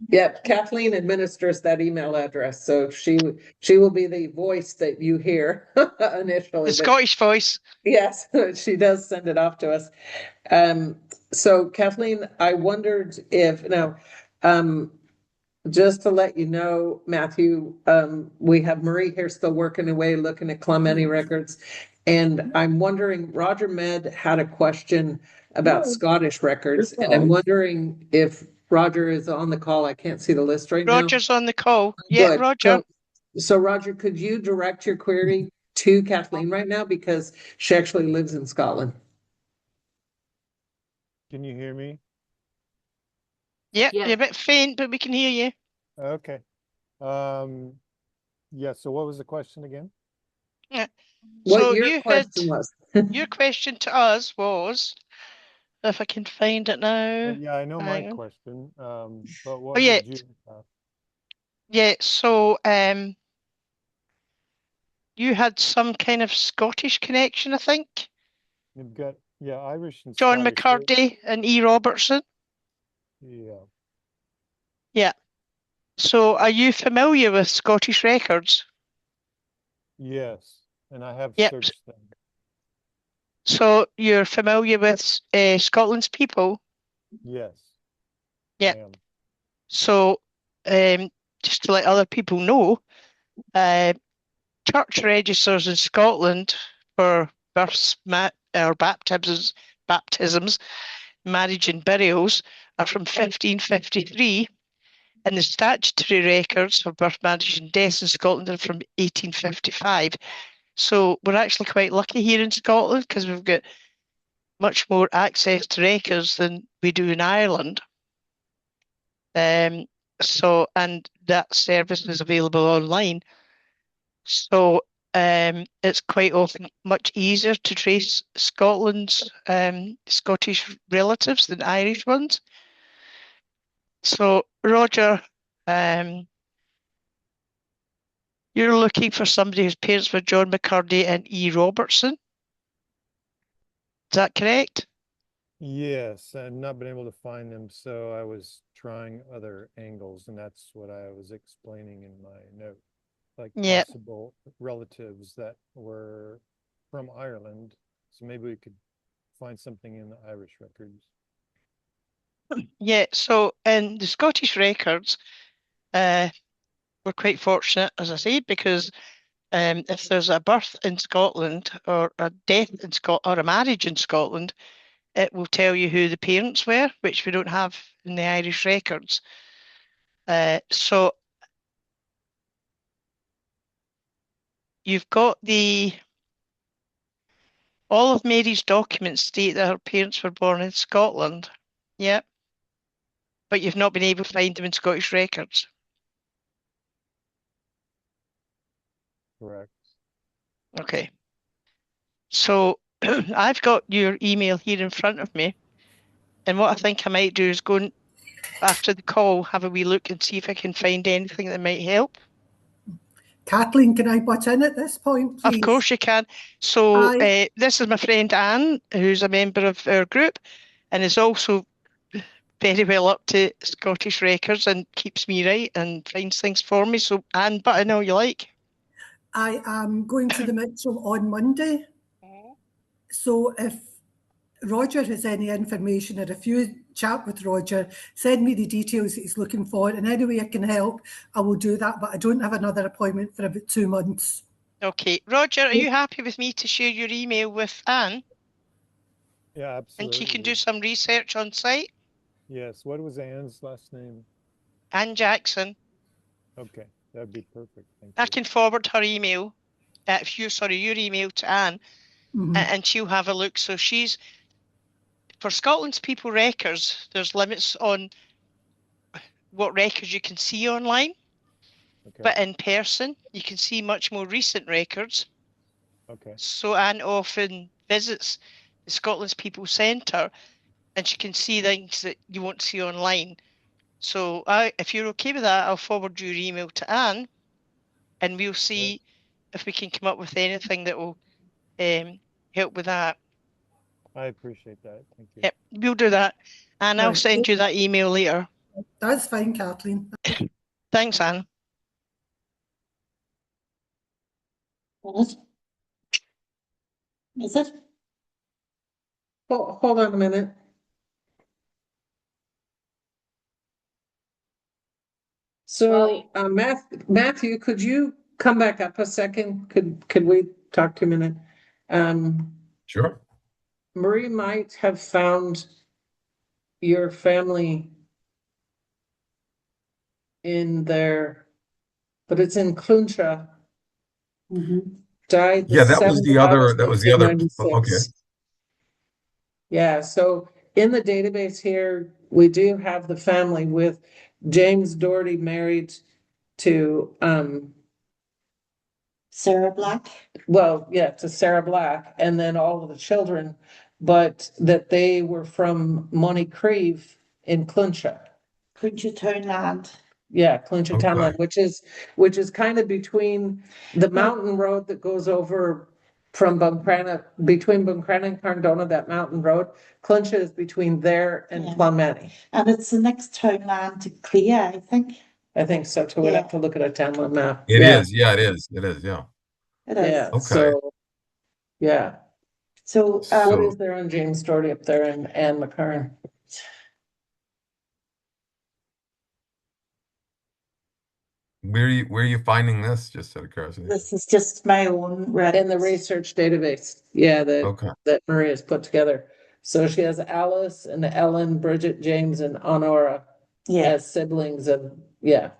Yep, Kathleen administers that email address, so she will be the voice that you hear initially. The But Scottish voice. yes, she does send it off to us. So Kathleen, I wondered if now, just to let you know, Matthew, we have Marie here still working away, looking at Clementi records. And I'm wondering, Roger Med had a question about Scottish records, and I'm wondering if Roger is on the call. I can't see the list right now. Roger's on the call. Yeah, Good. Roger. So Roger, could you direct your query to Kathleen right now, because she actually lives in Scotland? Can you hear me? Yeah, Yes. you're a bit faint, but we can hear you. Okay. Yeah, so what was the question again? What So your you question was? your question to us was, if I can find it now. Yeah, I know my Hang on. question, but Oh what yeah, did you yeah. So you had some kind of Scottish connection, I think. you've got, yeah, Irish and John Scottish. McCurdy and E. Robertson. Yeah. Yeah. So are you familiar with Scottish records? Yes, and I have Yep. searched them. So you're familiar with Scotland's people? Yes. Yeah. I am. So just to let other people know, church registers in Scotland for births or baptisms, marriage and burials are from 1553, and the statutory records for birth, marriage and deaths in Scotland are from 1855. So we're actually quite lucky here in Scotland because we've got much more access to records than we do in Ireland. So, and that service is available online. So it's quite often much easier to trace Scotland's Scottish relatives than Irish ones. So Roger, you're looking for somebody whose parents were John McCurdy and E. Robertson. Is that correct? Yes, I've not been able to find them, so I was trying other angles, and that's what I was explaining in my note. Like Yeah. possible relatives that were from Ireland, so maybe we could find something in the Irish records. Yeah, so in the Scottish records, we're quite fortunate, as I say, because if there's a birth in Scotland or a death in Scotland or a marriage in Scotland, it will tell you who the parents were, which we don't have in the Irish records. So you've got all of Mary's documents state that her parents were born in Scotland. Yep. But you've not been able to find them in Scottish records. Correct. Okay. So I've got your email here in front of me. And what I think I might do is go and, after the call, have a wee look and see if I can find anything that might help. Kathleen, can I butt in at this point, please? Of course you can. So I, this is my friend Anne, who's a member of our group and is also very well up to Scottish records and keeps me right and finds things for me. So Anne, butt in all you like. I am going to the Mitchell on Monday. So if Roger has any information, or if you chat with Roger, send me the details that he's looking for. And any way I can help, I will do that. But I don't have another appointment for about 2 months. Okay. Roger, are you happy with me to share your email with Anne? Yeah, And she can absolutely. do some research on site? Yes. What was Anne's last name? Anne Jackson. Okay, that'd be perfect. Thank I you. can forward her email, your email to Anne, and she'll have a look. So she's, for Scotland's People Records, there's limits on what records you can see online. Okay. But in person, you can see much more recent records. Okay. So Anne often visits the Scotland's People Centre and she can see things that you won't see online. So if you're okay with that, I'll forward your email to Anne and we'll see if we can come up with anything that will help with that. I appreciate that. Thank you. Yep, we'll do that. And I'll Right. send you that email later. That's fine, Kathleen. Thanks, Anne. Is it? Hold on a minute. So, Matthew, could you come back up a second? Could we talk to you a minute? Sure. Marie might have found your family in there, but it's in Cluncha. Died the Yeah, that was 7th the of other, August, that was the other, okay. 1996. Yeah, so in the database here, we do have the family with James Doherty married to Sarah Black. well, yeah, to Sarah Black, and then all of the children, but that they were from Moncrieve in Cluncha. Cluncha Townland. Yeah, Cluncha Okay. Townland, which is kind of between the mountain road that goes over from Buncrana, between Buncrana and Carndona, that mountain road. Cluncha is between there and Yeah. Clonmany. And it's the next townland to Clea, I think. I think so too. We'd Yeah. have to look at a townland map. It Yeah, is, yeah, it is, yeah. It is. yeah, Okay. so, yeah. So, What is there on James Doherty up there and Anne McCarn? Where are you finding this, just out of curiosity? this is just my own In the research database, yeah, Okay. that Maria's put together. So she has Alice and Ellen, Bridget, James, and Honora Yeah. as siblings, and yeah.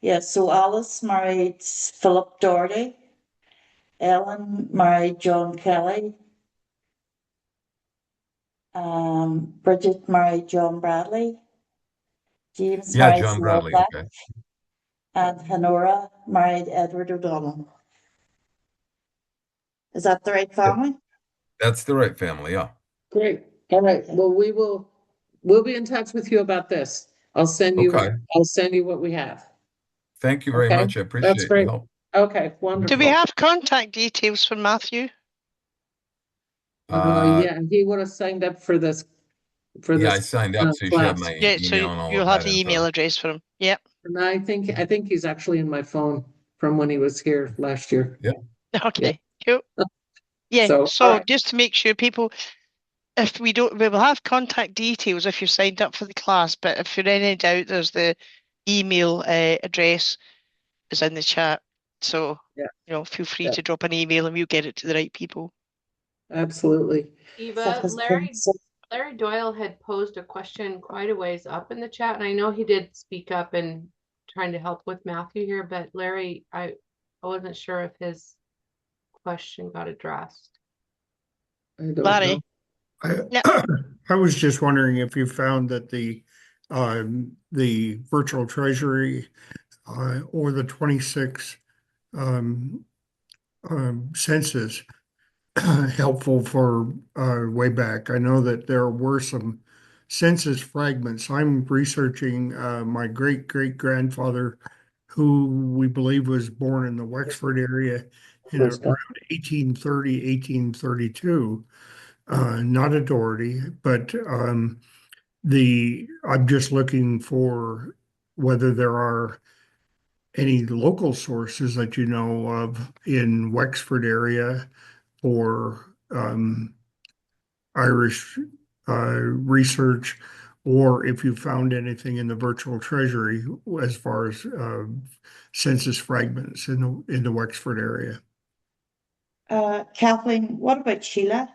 Yeah, so Alice married Philip Doherty. Ellen married John Kelly. Bridget married John Bradley. James Yeah, married John Sarah Bradley, Black. okay. And Honora married Edward O'Donnell. Is that the right family? That's the right family, yeah. Great. All right. Well, we'll be in touch with you about this. I'll send you what we have. Thank you very Okay, much. I that's appreciate your great. help. Okay, wonderful. Do we have contact details for Matthew? Yeah, he would have signed up for this. Yeah, I signed up, so you should have class. my Yeah, email so and all you'll of have that the email info. address for him. Yep. And I think he's actually in my phone from when he was here last year. Yeah. Okay, cool. Yeah, So, so all right. just to make sure people, if we will have contact details if you're signed up for the class, but if you're in any doubt, there's the email address is in the chat. So, Yeah. feel free to drop an email and we'll get it to the right people. Absolutely. Eva, Larry Doyle had posed a question quite a ways up in the chat, and I know he did speak up and trying to help with Matthew here, but Larry, I wasn't sure if his question got addressed. I don't Larry. know. I was just wondering if you found that the virtual treasury or the 26 census helpful for way back. I know that there were some census fragments. I'm researching my great great grandfather, who we believe was born in the Wexford area in Where's that? around 1830, 1832. Not a Doherty, but I'm just looking for whether there are any local sources that you know of in Wexford area for Irish research, or if you found anything in the virtual treasury as far as census fragments in the Wexford area. Kathleen, what about Sheila?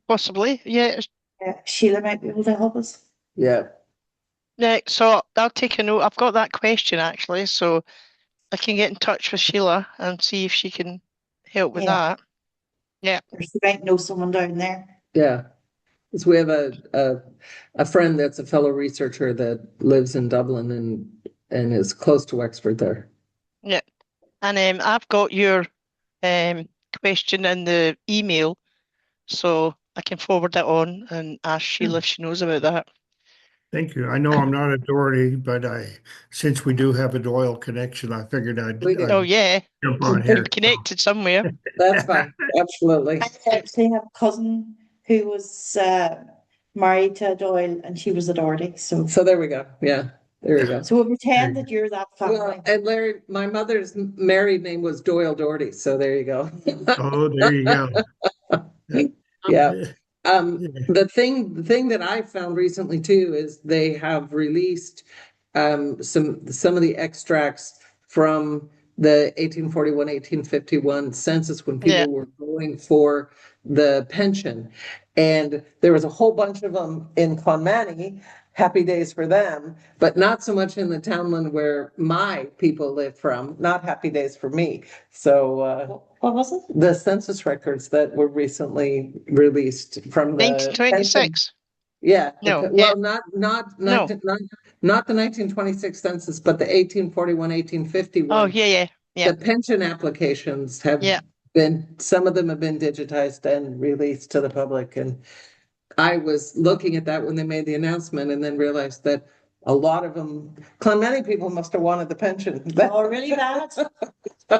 Possibly, yeah. Sheila might be able to help us. Yeah. Yeah, so I'll take a note. I've got that question actually, so I can get in touch with Sheila and see if she can help with Yeah. that. Yeah. Or she might know someone down there. Yeah. Because we have a friend that's a fellow researcher that lives in Dublin and is close to Wexford there. Yeah. And I've got your question in the email, so I can forward that on and ask Sheila if she knows about that. Thank you. I know I'm not a Doherty, but since we do have a Doyle connection, I figured We do. I'd Oh yeah, jump on here. you're connected somewhere. That's fine. Absolutely. I actually have a cousin who was married to a Doyle and she was a Doherty. So So there we go. Yeah. There we go. we'll pretend that you're that family. Well, and Larry, my mother's married name was Doyle Doherty. So there you go. Oh, there you go. Yeah. Yeah. The thing that I found recently too is they have released some of the extracts from the 1841, 1851 census when people Yeah. were going for the pension. And there was a whole bunch of them in Clonmany, happy days for them, but not so much in the townland where my people live from, not happy days for me. So What was it? the census records that were recently released from the 1926. yeah. No, Well, yeah. not No. not the 1926 census, but the 1841, Oh 1851. yeah. The pension applications have Yeah. some of them have been digitized and released to the public. And I was looking at that when they made the announcement and then realized that a lot of them, many people must have wanted the pension. Oh, really bad?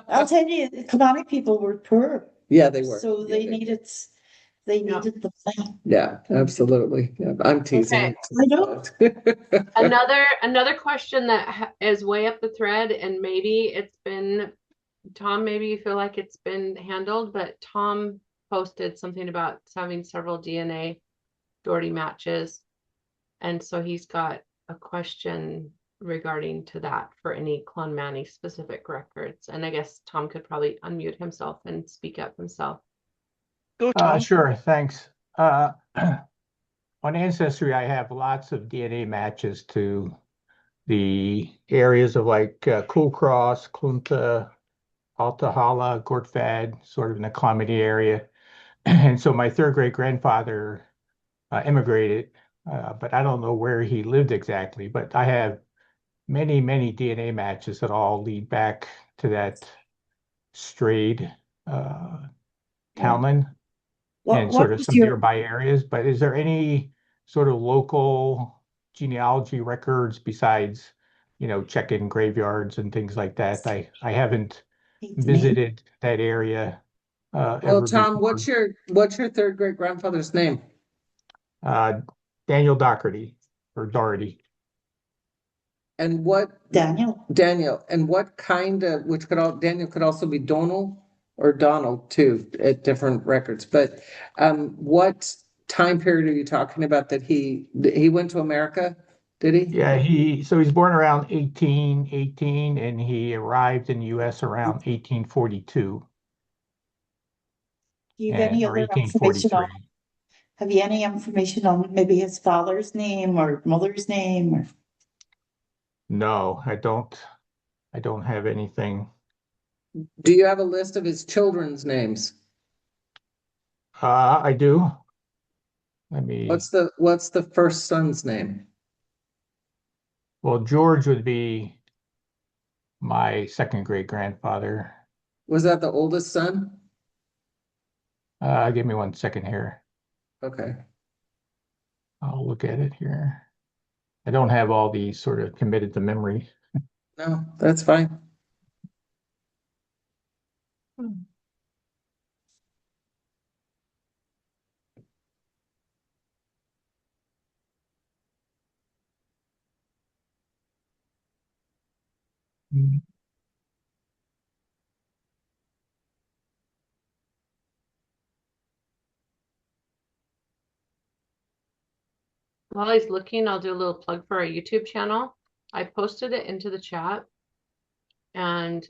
I'll tell you, the Kilmarnock people were poor. Yeah, they were. So Yeah, they needed the money. Yeah, absolutely. Yeah, I'm teasing. Okay. I know. Another question that is way up the thread, and maybe it's been, Tom, maybe you feel like it's been handled, but Tom posted something about having several DNA Doherty matches. And so he's got a question regarding to that for any Clonmany specific records. And I guess Tom could probably unmute himself and speak up himself. Go, Tom. Sure, thanks. On Ancestry, I have lots of DNA matches to the areas of like Cool Cross, Clonta, Altahala, Gortfad, sort of in the Clonmany area. And so my third great grandfather immigrated, but I don't know where he lived exactly. But I have many, many DNA matches that all lead back to that strayed townland and sort of was some your nearby areas. But is there any sort of local genealogy records besides, check-in graveyards and things like that? I haven't visited that area Well, ever Tom, before. what's your third great grandfather's name? Daniel Doherty or Doherty. And what Daniel, and what kind of, Daniel could also be Donald or Donald too at different records. But what time period are you talking about that he went to America? Did he? Yeah, he's born around 1818 and he arrived in the US around 1842 do you have any or other information 1843. have you any information on maybe his father's name or mother's name or? No, I don't have anything. Do you have a list of his children's names? I do. What's the first son's name? Well, George would be my second great grandfather. Was that the oldest son? Give me 1 second here. Okay. I'll look at it here. I don't have all these sort of committed to memory. No, that's fine. While he's looking, I'll do a little plug for our YouTube channel. I posted it into the chat. And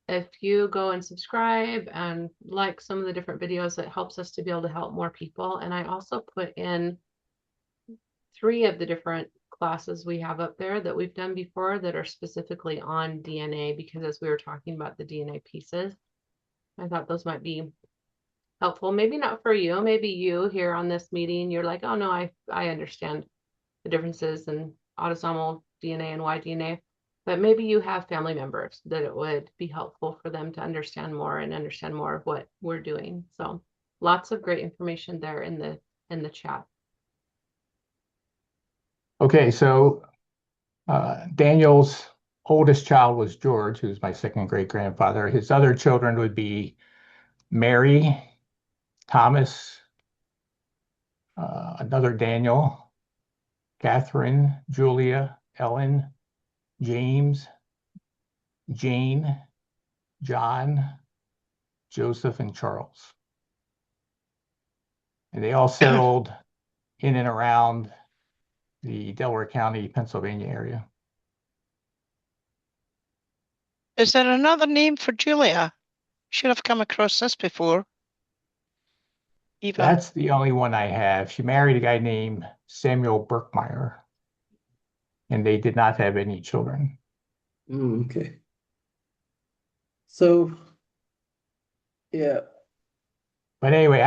if you go and subscribe and like some of the different videos, it helps us to be able to help more people. And I also put in 3 of the different classes we have up there that we've done before that are specifically on DNA, because as we were talking about the DNA pieces, I thought those might be helpful. Maybe not for you. Maybe you here on this meeting, you're like, oh no, I understand the differences in autosomal DNA and Y-DNA. But maybe you have family members that it would be helpful for them to understand more and understand more of what we're doing. So lots of great information there in the chat. Okay, so Daniel's oldest child was George, who's my second great grandfather. His other children would be Mary, Thomas, another Daniel, Catherine, Julia, Ellen, James, Jane, John, Joseph, and Charles. And they all settled in and around the Delaware County, Pennsylvania area. Is there another name for Julia? Should have come across this before. Eva. That's the only one I have. She married a guy named Samuel Berkmeyer, and they did not have any children. Okay. So, yeah. But anyway,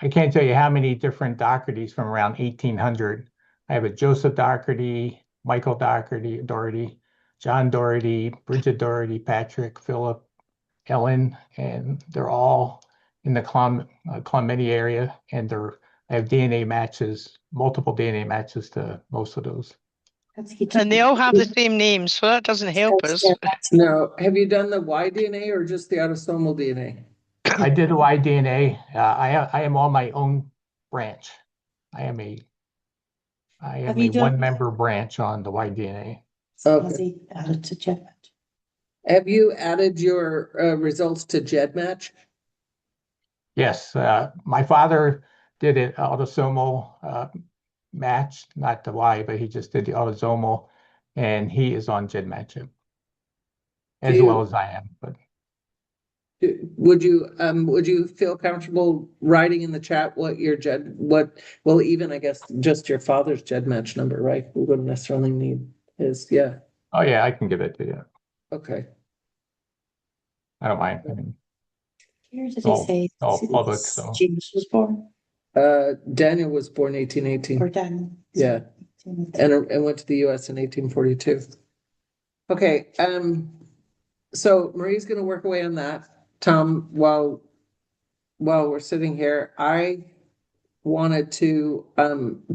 I can't tell you how many different Dohertys from around 1800. I have a Joseph Doherty, Michael Doherty, John Doherty, Bridget Doherty, Patrick, Philip, Ellen, and they're all in the Clementi area, and I have DNA matches, multiple DNA matches to most of those. And they all have the same names, so that doesn't help us. No, have you done the Y-DNA or just the autosomal DNA? I did the Y-DNA. I am on my own branch. I am a one-member branch on the Y-DNA. Okay. Added to GEDmatch. Have you added your results to GEDmatch? Yes, my father did an autosomal match, not the Y, but he just did the autosomal, and he is on GEDmatch as well as I am. But would you feel comfortable writing in the chat what your well, even I guess just your father's GEDmatch number, right? We wouldn't necessarily need his, yeah. Oh yeah, I can give it to you. Okay. I don't mind. I mean, Here does he say all public, so. James was born? Daniel was born 1818. Or Daniel? Yeah. And went to the US in 1842. Okay, so Marie's gonna work away on that. Tom, while we're sitting here, I wanted to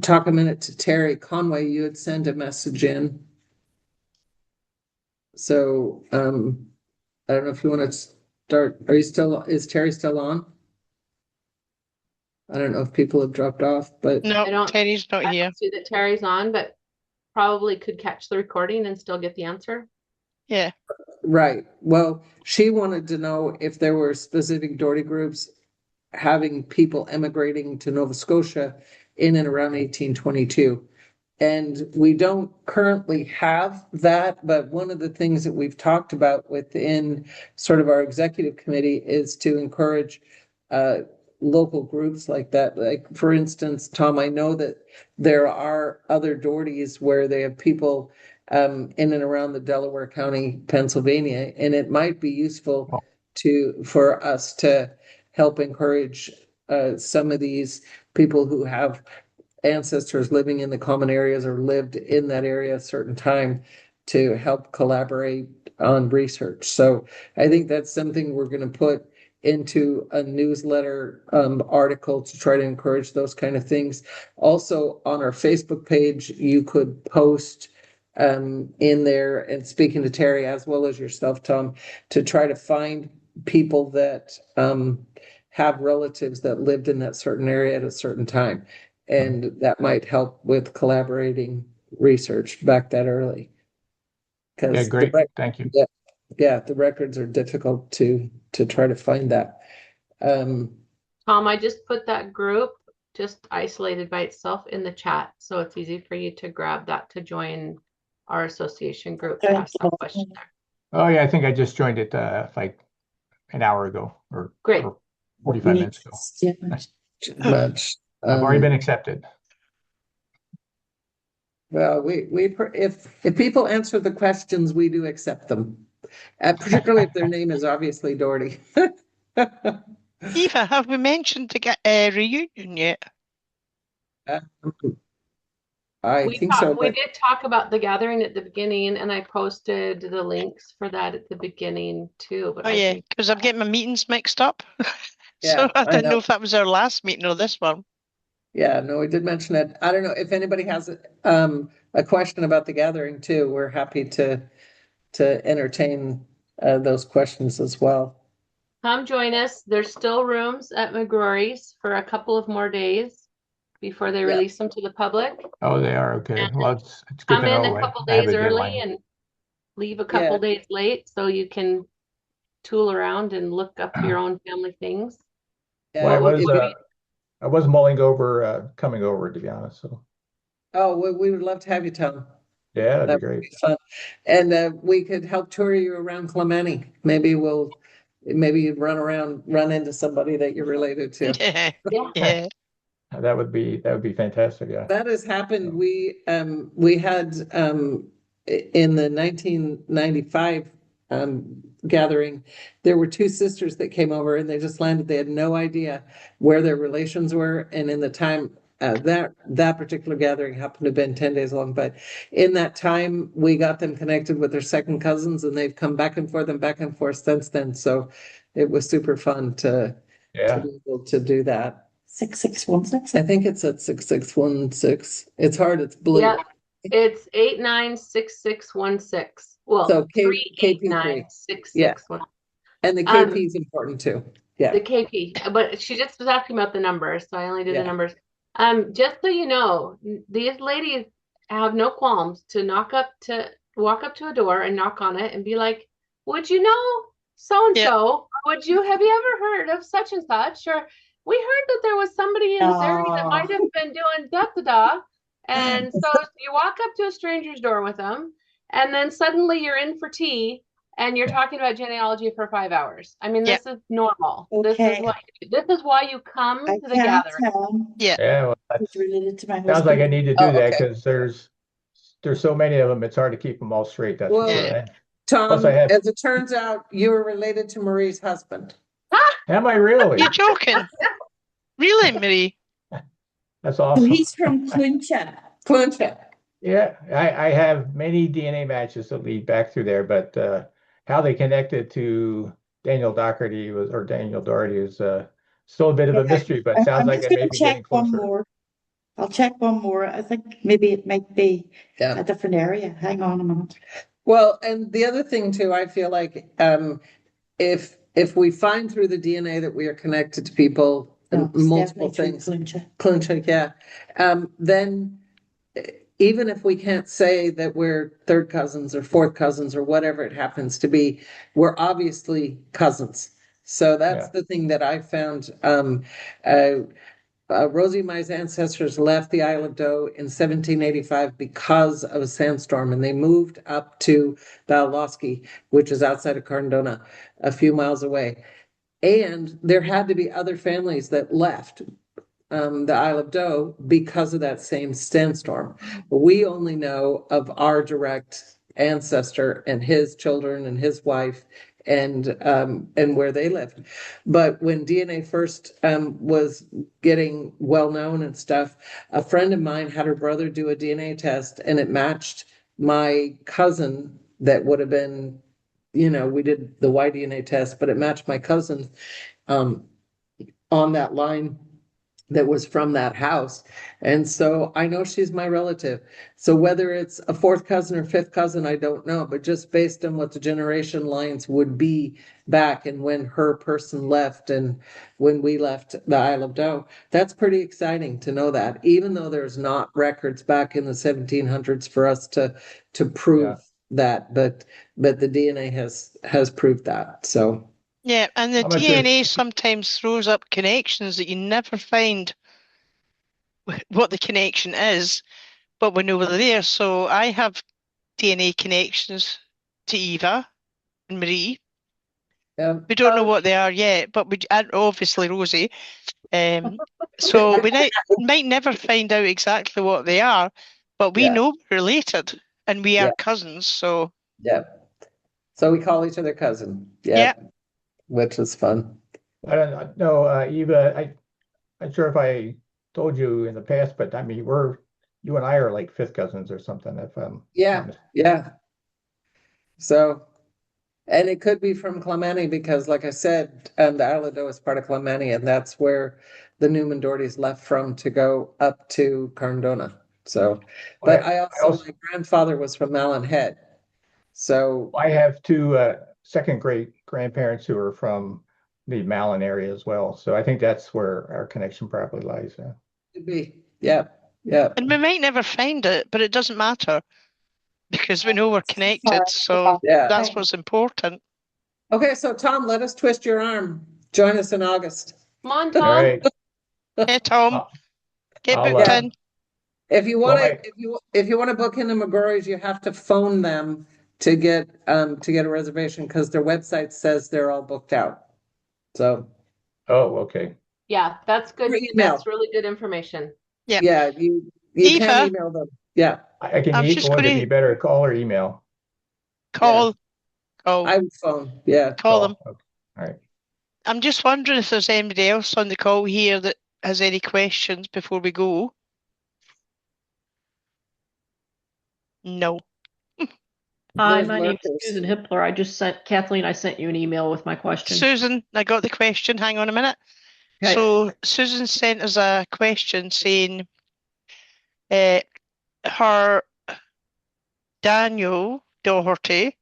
talk a minute to Terry Conway. You had sent a message in. So I don't know if you want to start. Is Terry still on? I don't know if people have dropped off, but no, Terry's not here. I don't see that Terry's on, but probably could catch the recording and still get the answer. Yeah. Right. Well, she wanted to know if there were specific Doherty groups having people emigrating to Nova Scotia in and around 1822. And we don't currently have that, but one of the things that we've talked about within sort of our executive committee is to encourage local groups like that. Like, for instance, Tom, I know that there are other Dohertys where they have people in and around the Delaware County, Pennsylvania, and it might be useful for us to help encourage some of these people who have ancestors living in the common areas or lived in that area a certain time to help collaborate on research. So I think that's something we're going to put into a newsletter article to try to encourage those kind of things. Also, on our Facebook page, you could post in there, and speaking to Terry as well as yourself, Tom, to try to find people that have relatives that lived in that certain area at a certain time. And that might help with collaborating research back that early. Yeah, Because great. Thank you. yeah, the records are difficult to try to find that. Tom, I just put that group just isolated by itself in the chat, so it's easy for you to grab that to join our association group to ask that question there. Oh yeah, I think I just joined it like an hour ago or, Great. or 45 minutes ago. Yeah. Much. I've already been accepted. Well, if people answer the questions, we do accept them, particularly if their name is obviously Doherty. Eva, have we mentioned to get a reunion yet? I think so, We but did talk about the gathering at the beginning, and I posted the links for that at the beginning too. But Oh yeah, because I'm getting my meetings mixed up. yeah, So I I didn't know know. if that was our last meeting or this one. Yeah, no, we did mention it. I don't know if anybody has a question about the gathering too. We're happy to entertain those questions as well. come join us. There's still rooms at McGrory's for a couple of more days before they Yeah. release them to the public. Oh, they are okay. Well, it's good Come to in know. a couple I have days a early deadline. and leave a couple days late, so you can tool around and look up your own family things. Well, Yeah, I was mulling over coming over, to be honest. So oh, we would love to have you, Tom. yeah, that'd That be would great. be fun. And we could help tour you around Clemente. Maybe you'd run into somebody that you're related to. Yeah, Yeah. yeah. That would be fantastic. Yeah. That has happened. We had in the 1995 gathering, there were two sisters that came over and they just landed. They had no idea where their relations were. And in the time that particular gathering happened to have been 10 days long, but in that time we got them connected with their second cousins, and they've come back and forth since then. So it was super fun to be able to do that. 6616. I think it's at 6616. It's hard, it's blue. Yeah, it's 896616. Well, So KP3. Yeah. And the KP is important too. Yeah. The KP, but she just was asking about the numbers, so I only did the Yeah. numbers. Just so you know, these ladies have no qualms to walk up to a door and knock on it and be like, would you know so and so? Have you ever heard of such and such? Or we heard that there was somebody in this area that might have been doing da da da. And so you walk up to a stranger's door with them, and then suddenly you're in for tea and you're talking about genealogy for 5 hours. I mean, this is normal. Okay. This is why you come to the gathering. Yeah. Well, It's related to my sounds like husband. I need to do Oh, that okay. because there's so many of them. It's hard to keep them all straight. That's Well, for sure. Tom, Plus I have- as it turns out, you were related to Marie's husband. Am I really? You're joking. Really, Marie? That's So awesome. he's from Clyncha. Clyncha. Yeah, I have many DNA matches that lead back through there, but how they connected to Daniel Doherty is still a bit of a mystery, but it sounds I'm like just I may going be to getting check one closer. more. I'll check one more. I think maybe it might be Yeah. a different area. Hang on a minute. Well, and the other thing too, I feel like if we find through the DNA that we are connected to people, No, it's multiple definitely from things, Clyncha. Clyncha, yeah, then even if we can't say that we're third cousins or fourth cousins or whatever it happens to be, we're obviously cousins. So that's the thing that I found. Rosie and my ancestors left the Isle of Doe in 1785 because of a sandstorm, and they moved up to Balaski, which is outside of Cardona, a few miles away. And there had to be other families that left the Isle of Doe because of that same sandstorm. We only know of our direct ancestor and his children and his wife and where they lived. But when DNA first was getting well known and stuff, a friend of mine had her brother do a DNA test and it matched my cousin that would have been, we did the Y-DNA test, but it matched my cousin on that line that was from that house. And so I know she's my relative. So whether it's a fourth cousin or fifth cousin, I don't know, but just based on what the generation lines would be back and when her person left and when we left the Isle of Doe, that's pretty exciting to know that, even though there's not records back in the 1700s for us to prove that, but the DNA has proved that. So Yeah, and the How about your- DNA sometimes throws up connections that you never find what the connection is, but we know they're there. So I have DNA connections to Eva and Marie. We don't know what they are yet, but and obviously Rosie. So we might never find out exactly what they are, but we know we're related and we are cousins. So yeah. So we call each other cousin. Yeah. Which is fun. I don't know, Eva, I'm not sure if I told you in the past, but I mean, you and I are like fifth cousins or something, if I'm Yeah, not yeah. So, and it could be from Clementi because, like I said, the Isle of Doe is part of Clementi, and that's where the Newman Dohertys left from to go up to Carndona. So, but I also, my grandfather was from Malin Head. So I have two second great grandparents who are from the Malin area as well. So I think that's where our connection probably lies. could be, yeah. And we might never find it, but it doesn't matter because we know we're connected. So that's what's important. Okay, so Tom, let us twist your arm. Join us in August. Come on, Tom. All right. Hey, Tom, get I'll, booked in. If you Well, want to, if you want to book in the McGorrys, you have to phone them to get a reservation because their website says they're all booked out. So, Oh, okay. Yeah, that's good. Or email. That's really good information. yeah, you Eva, can email them. Yeah, I can I'm just would it gonna- be better call or email? call. I would phone. Yeah, Call them. Okay. All right. I'm just wondering if there's anybody else on the call here that has any questions before we go. No. Hi, There's my name's lurkers. Susan Hippler. I just sent Kathleen, I sent you an email with my question. Susan, I got the question. Hang on a minute. Okay. So Susan sent us a question saying her Daniel Doherty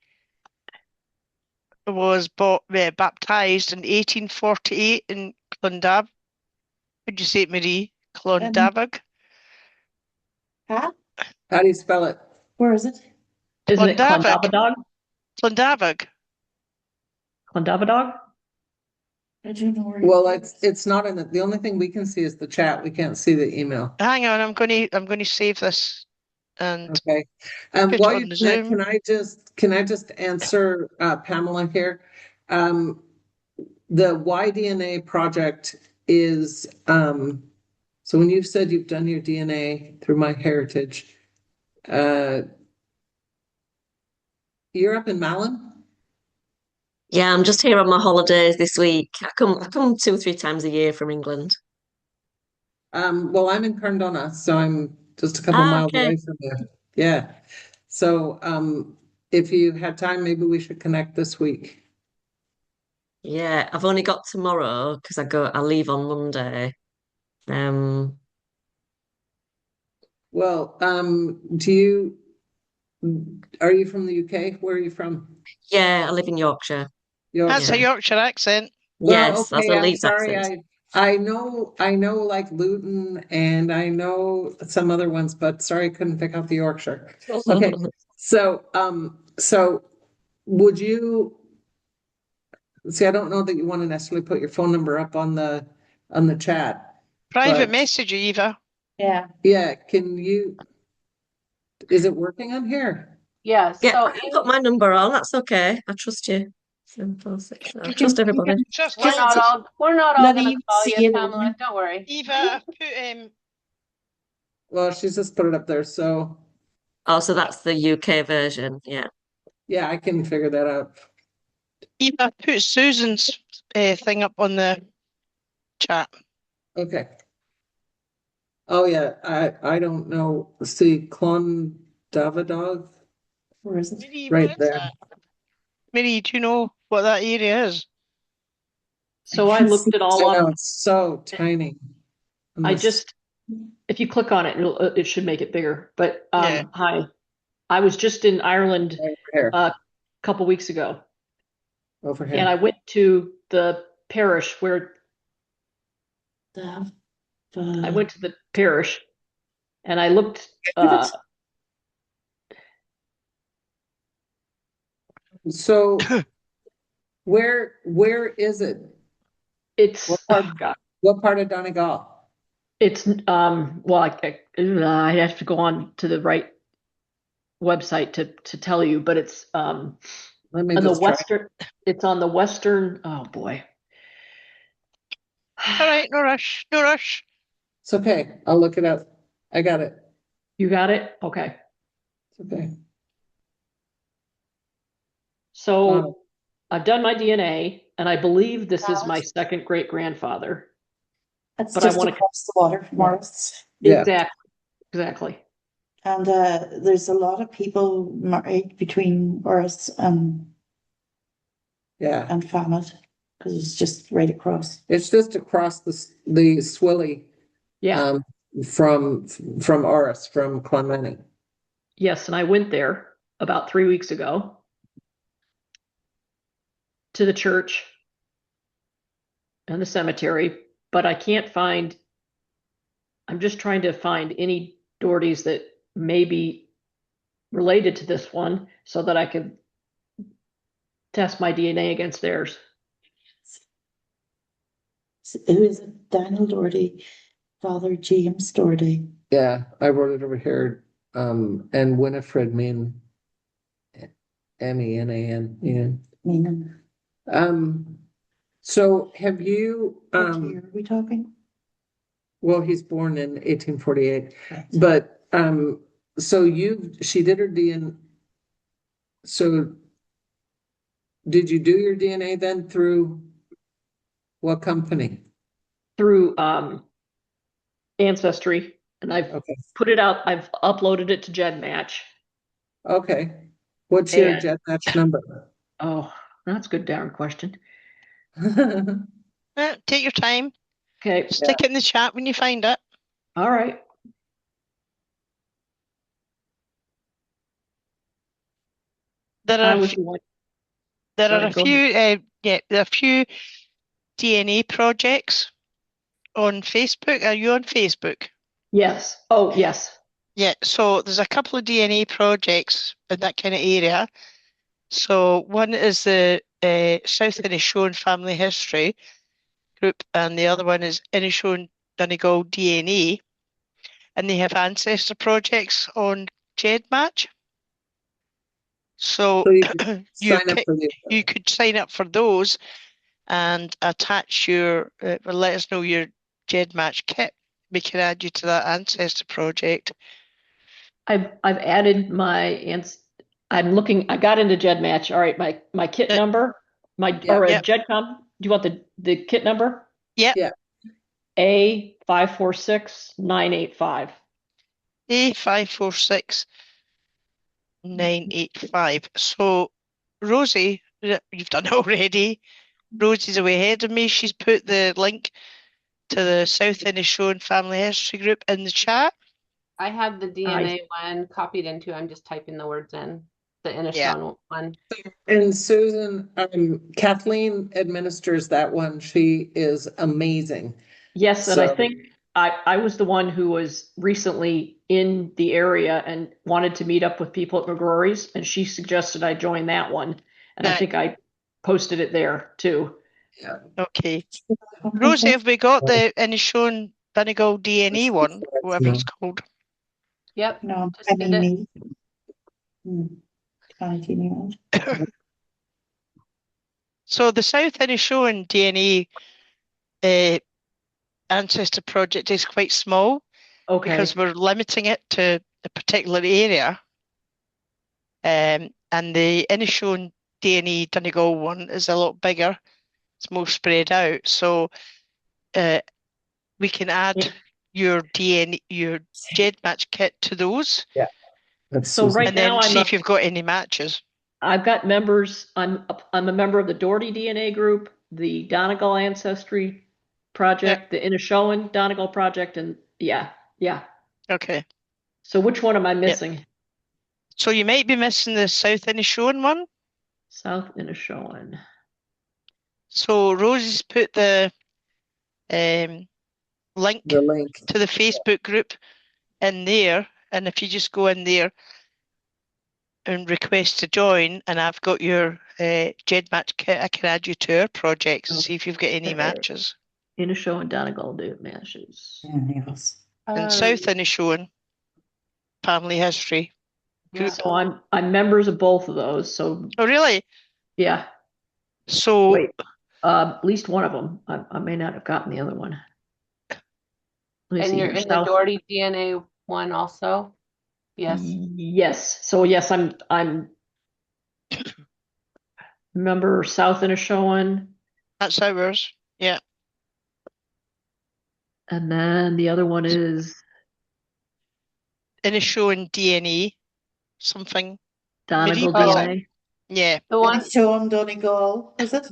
was baptized in 1848 in Clondab. How'd you say it, Marie? Clondabog? Huh? How do you spell it? Where is it? Isn't it Clondavog. Clondabadog? Clondabog. Clondabadog? I don't know where. Well, it's not in the only thing we can see is the chat. We can't see the email. Hang on, I'm going to save this and Okay. put it While on you the do that, Zoom. can I just answer Pamela here? The Y-DNA project is so when you've said you've done your DNA through MyHeritage, you're up in Malin? Yeah, I'm just here on my holidays this week. I come 2 or 3 times a year from England. Well, I'm in Carndona, so I'm just a couple miles okay. away from you. Yeah. So if you had time, maybe we should connect this week. Yeah, I've only got tomorrow because I leave on Monday. Well, are you from the UK? Where are you from? Yeah, I live in Yorkshire. That's a Yorkshire. Yorkshire accent. Well, Yes, that's okay, a I'm Leeds sorry. accent. I know like Luton and I know some other ones, but sorry, I couldn't pick out the Yorkshire. Okay. So would you see, I don't know that you want to necessarily put your phone number up on the chat. Private but- message, Eva. Yeah. Yeah, is it working on here? Yeah. Yeah, So I can put my number on. That's okay. I trust you. 746. I trust everybody. we're not all Bloody gonna call see you, it. Pamela. Don't worry. Eva, I put Well, she's just put it up there, so Oh, so that's the UK version. Yeah. yeah, I can figure that out. Eva, put Susan's thing up on the chat. Okay. Oh yeah, I don't know. See, Clon Davidog. Where is it? Mary, Right where is there. that? Mary, do you know what that area is? So I can looked see- it all I know, up. it's so tiny. And I this- just, if you click on it, it should make it bigger. But Yeah. hi, I was just in Ireland Over here, a couple weeks ago, over and here. I went to the parish where the, I went to the parish, and I looked. So where is it? It's What part, oh God, what part of Donegal? it's well, I have to go on to the right website to tell you, but it's Let me on the just try. western. It's on the western. Oh boy. All right, no rush, no rush. It's okay. I'll look it up. I got it. You got it? Okay. It's okay. So I've done my DNA, and I believe this is my second great grandfather. It's But I just wanna- across the water from us. Yeah. Exactly. And there's a lot of people married between us Yeah. and Famet, because it's just right across. It's just across the Swilly Yeah. from Oris, from Clonmany. Yes, and I went there about 3 weeks ago to the church and the cemetery, but I can't find. I'm just trying to find any Dohertys that may be related to this one so that I could test my DNA against theirs. Who is it? Daniel Doherty, Father James Doherty. Yeah, I wrote it over here. And Winifred Mean, Menan. Meaning, So have you what year are we talking? well, he's born in 1848, Right. but so she did her DNA. So did you do your DNA then through what company? Through Ancestry, and I've Okay. put it out. I've uploaded it to GEDmatch. Okay. What's your And- jet match number? Oh, that's a good darn question. Take your time. Okay. Stick it in the chat when you find it. All right. There I are was the one. there are Sorry, a go few there are a few DNA projects on Facebook. Are you on Facebook? Yes. Oh, yes. Yeah, so there's a couple of DNA projects in that kind of area. So one is the South Inishowen Family History group, and the other one is Inishowen Donegal DNA, and they have ancestor projects on GEDmatch. So So you could sign up for you could sign up for those and attach your let us know your GEDmatch kit. We can add you to that ancestor project. I've added I'm looking. I got into GEDmatch. All right, my kit number, GEDCOM. Do you want the kit number? Yep. Yeah. A546985. A546985. So, Rosie, you've done it already. Rosie's away ahead of me. She's put the link to the South Inishowen Family History group in the chat. I have the DNA one copied into. I'm just typing the words in. The Inishowen one. And Susan, Kathleen administers that one. She is amazing. Yes, and So- I think I was the one who was recently in the area and wanted to meet up with people at McGrory's, and she suggested I join that one. And I think I posted it there too. Yeah. Okay. Rosie, have we got the Inishowen Donegal DNA one, whatever it's called? Yep. No, Just did it. me. 19-year-old. So the South Inishowen DNA ancestor project is quite small. Okay. Because we're limiting it to a particular area. And the Inishowen DNA Donegal one is a lot bigger. It's more spread out. So we can add your DNA, your GEDmatch kit to those. Yeah. That's So Susan. right And then now see if you've got any matches. I've got members. I'm a member of the Doherty DNA group, the Donegal Ancestry Project, the Inishowen Donegal Project, and yeah. Okay. So which one am I missing? So you might be missing the South Inishowen one. South Inishowen. So Rosie's put the link The link. to the Facebook group in there, and if you just go in there and request to join, and I've got your Jed match kit, I can add you to our projects and see if you've got any Okay. matches. Inishowen Donegal matches. Yes. And South Inishowen family history group. So I'm members of both of those. So Oh, really? yeah. So Wait, at least one of them. I may not have gotten the other one. Let me And see you're here. in the Doherty DNA one also? Yes. Yes. So yes, I'm member South Inishowen, that's ours. Yeah. and then the other one is Inishowen DNA, something. Donegal medieval. DNA. Yeah. The one, Sean Donegal, is it?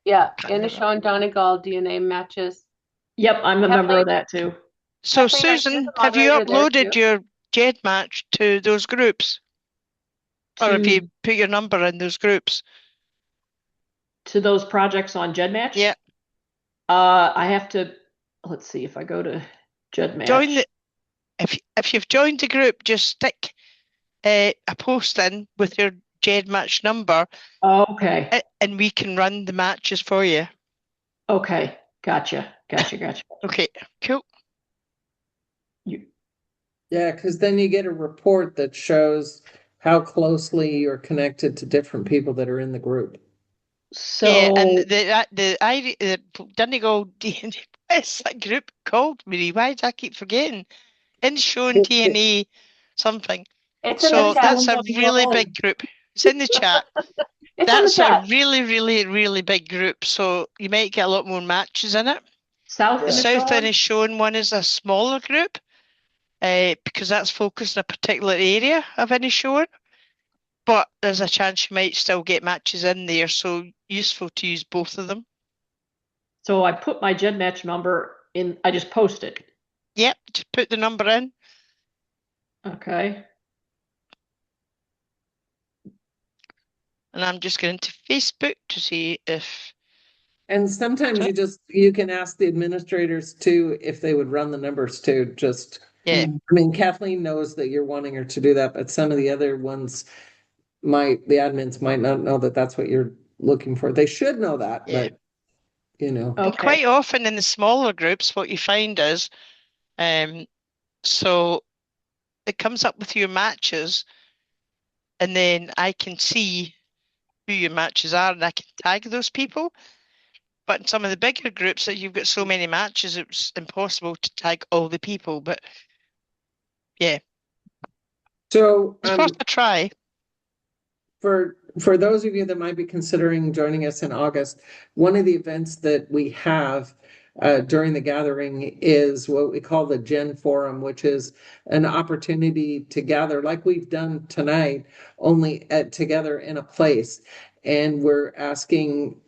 yeah, Inishowen Donegal DNA matches. Yep, I'm a member Kathleen- of that too. So Kathleen, are you Susan, the have you moderator there uploaded too? your Jed match to those groups? Or have you put your number in those groups? To those projects on GEDmatch? Yeah. I have to, let's see if I go to GEDmatch. Join the, if you've joined the group, just stick a post in with your Jed match number. Okay. And we can run the matches for you. Okay. Gotcha. Okay, cool. Yeah, because then you get a report that shows how closely you're connected to different people that are in the group. So yeah, and the Donegal DNA, what's that group called, Marie? Why do I keep forgetting? Inishowen DNA something. It's in the So chat. that's a really big group. It's in the chat. It's That's in the a chat. really, really, really big group. So you might get a lot more matches in it. South The South Inishowen one is a smaller group because that's focused on a particular area of Inishowen. But there's a chance you might still get matches in there. So useful to use both of them. So I put my GEDmatch number in, I just post it. Yep, just put the number in. Okay. And I'm just going to Facebook to see if. And sometimes you can ask the administrators too, if they would run the numbers too, just. Yeah. I mean, Kathleen knows that you're wanting her to do that, but some of the other ones the admins might not know that that's what you're looking for. They should know that, Yeah. but you know. Okay. And quite often in the smaller groups, what you find is, so it comes up with your matches, and then I can see who your matches are, and I can tag those people. But in some of the bigger groups that you've got so many matches, it's impossible to tag all the people. But yeah, So it's worth a try. For those of you that might be considering joining us in August, one of the events that we have during the gathering is what we call the Gen Forum, which is an opportunity to gather like we've done tonight, only together in a place. And we're asking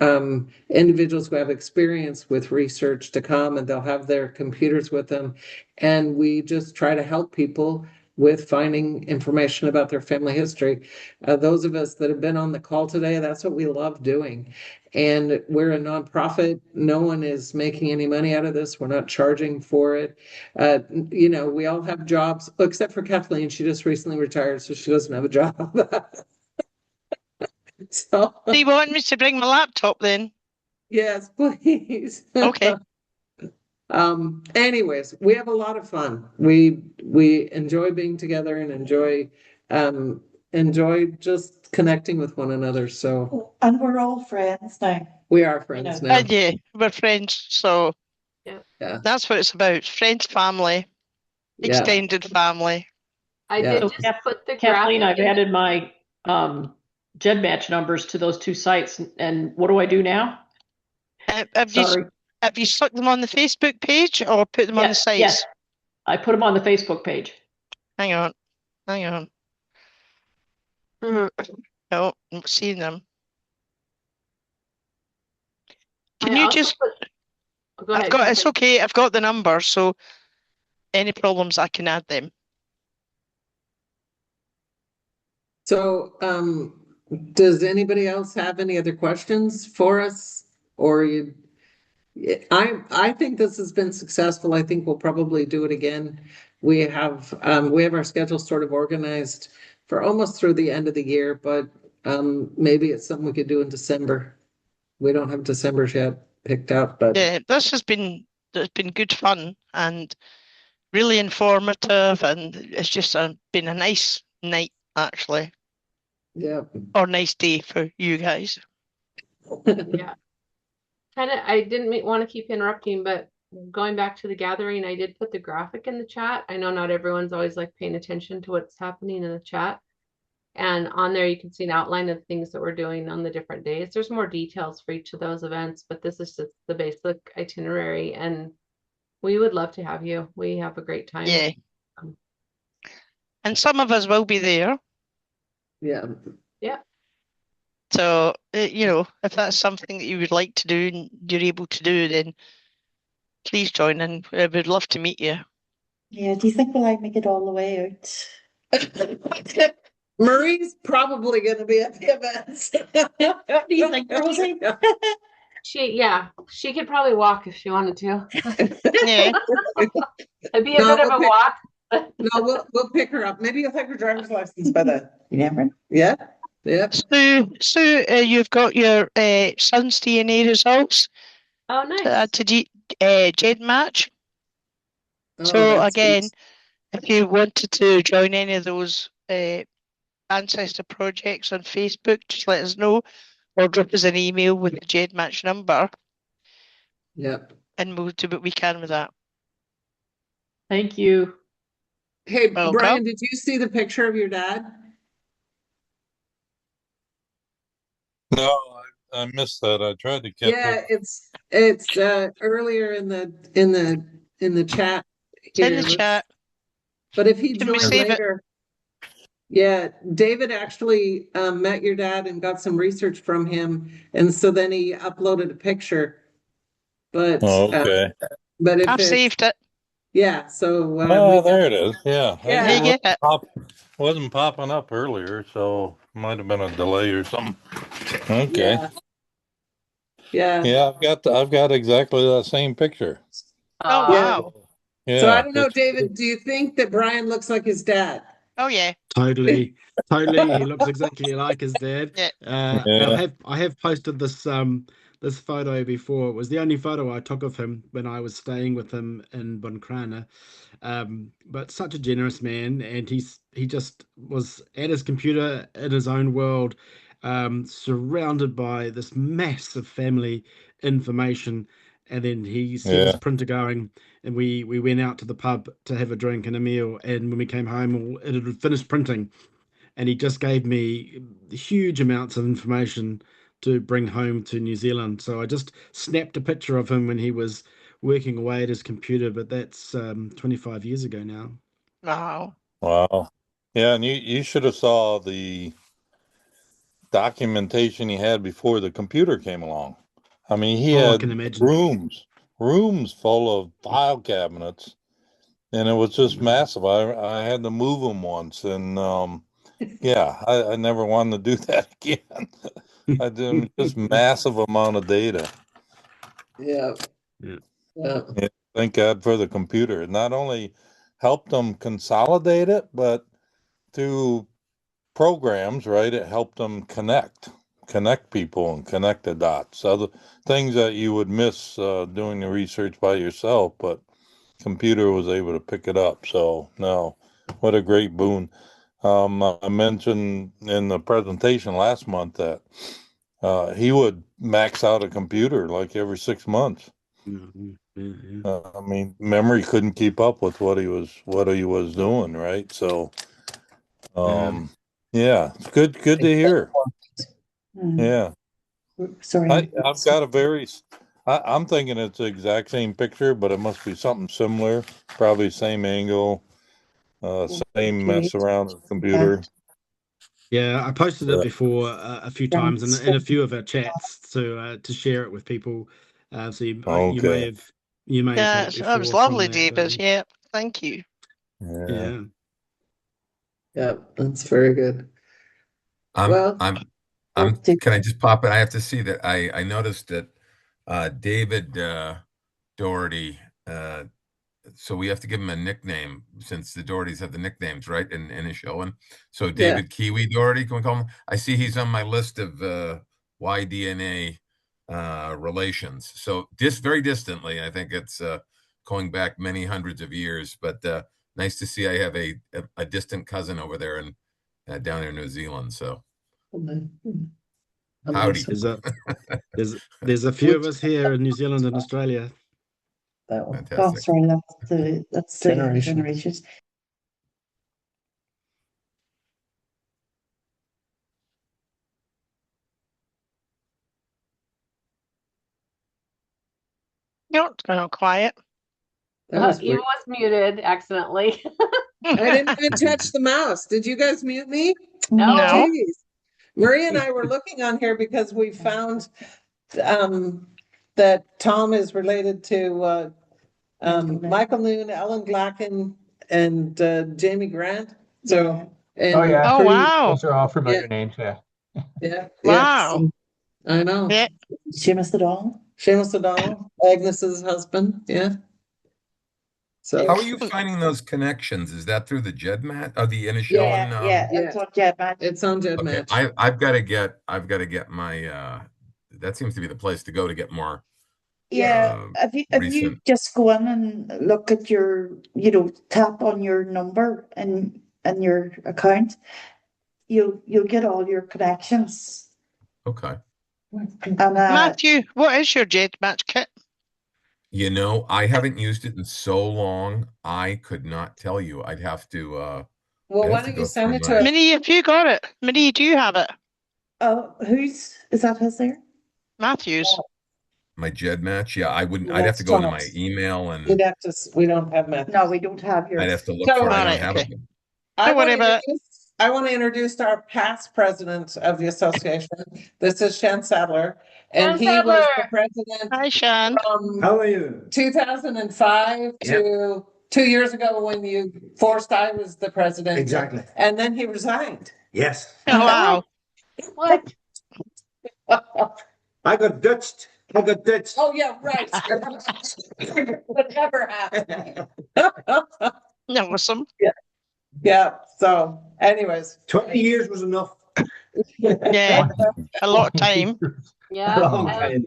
individuals who have experience with research to come, and they'll have their computers with them. And we just try to help people with finding information about their family history. Those of us that have been on the call today, that's what we love doing. And we're a nonprofit. No one is making any money out of this. We're not charging for it. We all have jobs, except for Kathleen. She just recently retired, so she doesn't have a job. So, do you want me to bring my laptop then? Yes, please. Okay. Anyways, we have a lot of fun. We enjoy being together and enjoy just connecting with one another. So, and we're all friends now. We are friends now. Yeah, we're friends. So yeah, that's what it's about. Friends, family, extended family. I did just put the Kathleen, I've graphic in. added my GEDmatch numbers to those two sites. And what do I do now? Have you stuck them on the Facebook page or put them on the sites? Yes, I put them on the Facebook page. Hang on. No, I'm not seeing them. Can I you also just? go ahead. It's okay. I've got the number, so any problems I can add them. So, does anybody else have any other questions for us? Or you, I think this has been successful. I think we'll probably do it again. We have our schedule sort of organized for almost through the end of the year, but maybe it's something we could do in December. We don't have December's yet picked out, but Yeah, it's been good fun and really informative, and it's just been a nice night actually, yeah. or nice day for you guys. Yeah. I didn't want to keep interrupting, but going back to the gathering, I did put the graphic in the chat. I know not everyone's always like paying attention to what's happening in the chat. And on there, you can see an outline of things that we're doing on the different days. There's more details for each of those events, but this is just the basic itinerary. And we would love to have you. We have a great time. Yeah. And some of us will be there. Yeah. Yeah. So, if that's something that you would like to do and you're able to do, then please join in. We'd love to meet you. Yeah, do you think will I make it all the way out? Marie's probably going to be at the event. Do you think, Rosie? She could probably walk if she wanted to. Yeah. It'd be a bit of a walk. No, we'll pick her up. Maybe you'll take her driver's license by then. You never. Yeah. Yeah. So you've got your son's DNA results. Oh, nice. To Jade match. So again, nice. if you wanted to join any of those ancestor projects on Facebook, just let us know, or drop us an email with the Jade match number. Yep. And we'll do what we can with that. Thank you. Hey, Welcome. Brian, did you see the picture of your dad? No, I missed that. I tried to catch Yeah, up. it's earlier in the chat here. In the chat. But if he Can we joined save later, yeah, David actually met your dad and got some research from him, and so then he uploaded a picture. But okay. But if I've saved it. Yeah, so there it is. Yeah. Yeah. Wasn't popping up earlier, so might have been a delay or something. Okay. Yeah. Yeah, I've got exactly that same picture. Oh wow. Yeah. So I don't know, David, do you think that Brian looks like his dad? Oh yeah. Totally. He looks exactly like his dad. Yeah. I have posted this this photo before. It was the only photo I took of him when I was staying with him in Buncrana. But such a generous man, and he just was at his computer in his own world, surrounded by this massive family information. And then he set his printer going, and we went out to the pub to have a drink and a meal. And when we came home, it had finished printing, and he just gave me huge amounts of information to bring home to New Zealand. So I just snapped a picture of him when he was working away at his computer, but that's 25 years ago now. Wow. Yeah, and you should have saw the documentation he had before the computer came along. I mean, he I had can imagine. rooms full of file cabinets, and it was just massive. I had to move them once, and I never wanted to do that again. I did just massive amount of data. Yeah. Thank God for the computer. It not only helped them consolidate it, but through programs, right, it helped them connect people and connect the dots. Other things that you would miss doing the research by yourself, but computer was able to pick it up. So no, what a great boon. I mentioned in the presentation last month that he would max out a computer like every 6 months. I mean, memory couldn't keep up with what he was doing, right? So it's good to hear. Yeah. Sorry. I've got I'm thinking it's the exact same picture, but it must be something similar. Probably same angle, same mess around the computer. Yeah, I posted it before a few times in a few of our Yeah. chats to share it with people. So you Okay. you may have had it That was before from lovely, that. David. Yeah, thank you. Yeah. Yeah, that's very good. I'm Well, can I just pop in? I have to see that I noticed that David Doherty, so we have to give him a nickname since the Dohertys have the nicknames, right? In his showing. So David Kiwi Doherty, can we call him? I see he's on my list of YDNA relations. So very distantly, I think it's going back many hundreds of years, but nice to see I have a distant cousin over there and down in New Zealand. So howdy. There's a few of us here in New Zealand and Australia. That one. Oh, Fantastic. sorry, that's the generations. No, it's gone quiet. He was muted accidentally. I didn't even touch the mouse. Did you guys mute me? No. Geez. Maria and I were looking on here because we found that Tom is related to Michael Noon, Ellen Glacken, and Jamie Grant. So, and Oh, yeah. Oh, wow. Those are all familiar names, yeah. Yeah. Wow. Yes. I know. Yeah. Seamus O'Donnell. Seamus O'Donnell, Agnes's husband. Yeah. So How are you finding those connections? Is that through the GEDMAT or the Inishowen? It's on GEDMAT. It's on Okay, GEDmatch. I've got to get my that seems to be the place to go to get more. Yeah, if you recent. just go in and look at your, tap on your number and your account, you'll get all your connections. Okay. And Matthew, what is your GEDmatch kit? I haven't used it in so long. I could not tell you. I'd have to well, I'd why have to don't go you send through it to my- us? Minnie, have you got it? Minnie, do you have it? is that his there? Matthew's. my GEDmatch. Yeah, I wouldn't. I'd have to go into my email and We don't have Matthew. No, we don't have yours. I'd have to look So- for it. I All don't right, have okay. it. I Don't worry want to about it. introduce, I want to introduce our past president of the association. This is Shan Sadler, and Shan he was the Sadler. president Hi, Shan. from How are you? 2005 to 2 years ago when you forced I was the president. Exactly. And then he resigned. Yes. Oh, wow. What? I got ditched. Oh, yeah, right. Whatever happened. Awesome. Yeah, so anyways. 20 years was enough. Yeah, a lot of time. Yeah. Long time.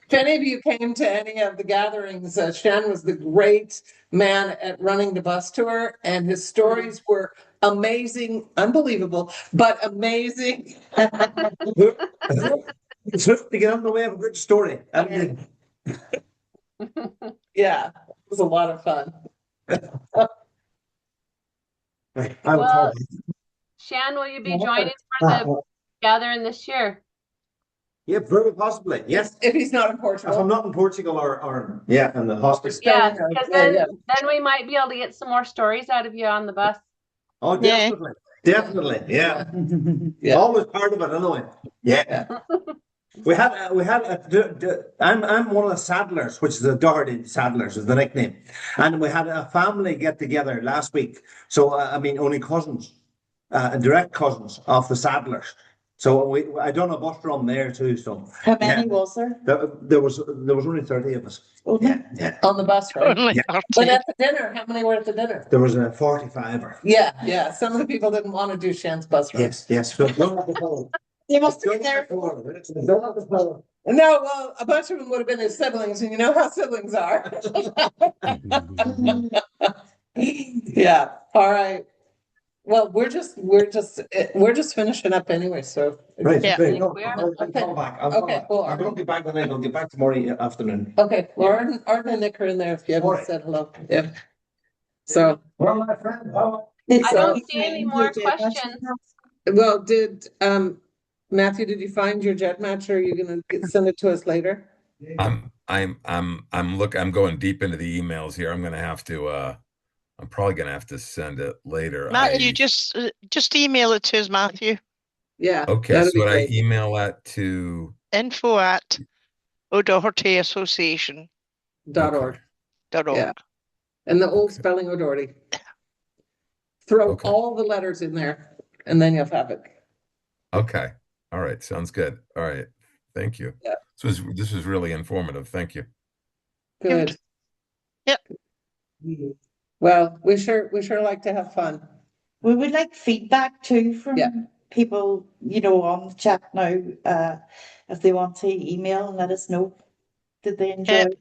If any of you came to any of the gatherings, Shan was the great man at running the bus tour, and his stories were amazing, unbelievable, but amazing. It's hard to get on the way of a good story. Yeah, it was a lot of fun. Well, Shan, will you be joining for the gathering this year? Yeah, very possibly. Yes. If he's not in If I'm Portugal. not in Portugal or in the hospital. Yeah, because then we might be able to get some more stories out of you on the bus. Oh, Yeah. definitely. Definitely. Yeah. Yeah. Always part of it anyway. Yeah. I'm one of the Saddlers, which is the Doherty Saddlers is the nickname. And we had a family get together last week. So, only cousins, direct cousins of the Saddlers. So I done a bus run there too. So How many was there? there was only 30 of us. Yeah. On the bus, right? Only Yeah. 30. But at the dinner, how many were at the dinner? There was a 45er. Yeah. Some of the people didn't want to do Shan's bus run. Yes. They must have been there. No, well, a bunch of them would have been his siblings, and you know how siblings are. Yeah. All right. Well, we're just finishing up anyway. So Right. Yeah. Great. No, We are. I'll come back. I'll come Okay, back. cool. I'm going to get back tonight. I'll get back tomorrow afternoon. Okay, well, Arden and Nick are in there if you haven't Alright. said hello. Yeah. So, Well, my friend, I don't see any more questions. well, did Matthew, did you find your GEDmatch, or are you gonna send it to us later? I'm going deep into the emails here. I'm gonna have to I'm probably going to have to send it later. Matthew, just email it to us, Matthew. Yeah. Okay, that'd so be would I great. email that to info@O'Doherty .org. .org. Yeah. And the old spelling O'Doherty. Throw Okay. all the letters in there and then you'll have it. Okay. All right. Sounds good. All right. Thank you. Yeah. This was really informative. Thank you. Good. Yep. Well, we sure like to have fun. We would like feedback too from Yeah. people, on the chat now, if they want to email and let us know. Did they enjoy it?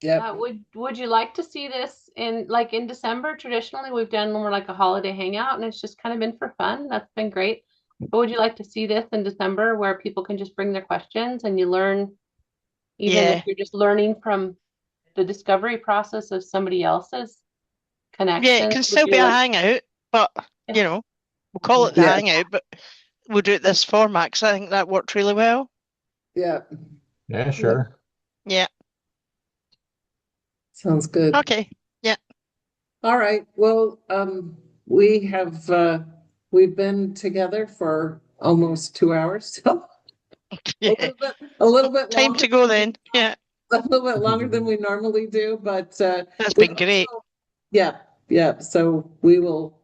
Yeah. Would you like to see this in December? Traditionally, we've done more like a holiday hangout, and it's just kind of been for fun. That's been great. But would you like to see this in December where people can just bring their questions and you learn, even if you're just learning from the discovery process of somebody else's connection? Yeah, it can still be a hangout, but we'll call it the hangout, but we'll do it this format because I think that worked really well. Yeah. Yeah, sure. Yeah. Sounds good. Okay. Yeah. All right. Well, we have we've been together for almost 2 hours. So a little bit Time longer. to go then. Yeah. A little bit longer than we normally do, but that's been great. Yeah. So we will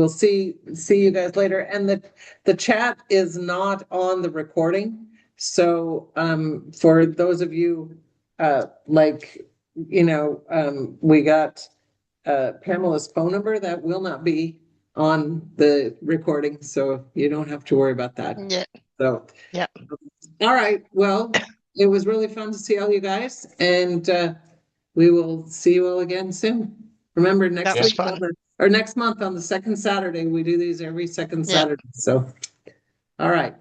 see you guys later. And the chat is not on the recording. So for those of you we got Pamela's phone number that will not be on the recording, so you don't have to worry about that. Yeah. So yeah. All right. Well, it was really fun to see all you guys, and we will see you all again soon. Remember, next week or next month on the second Saturday, we do these every second Saturday. So, all right.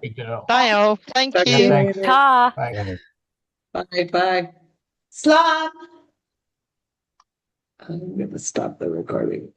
Bye, all. Thank Talk to you. later. Ta. Bye. Slán. I'm going to stop the recording.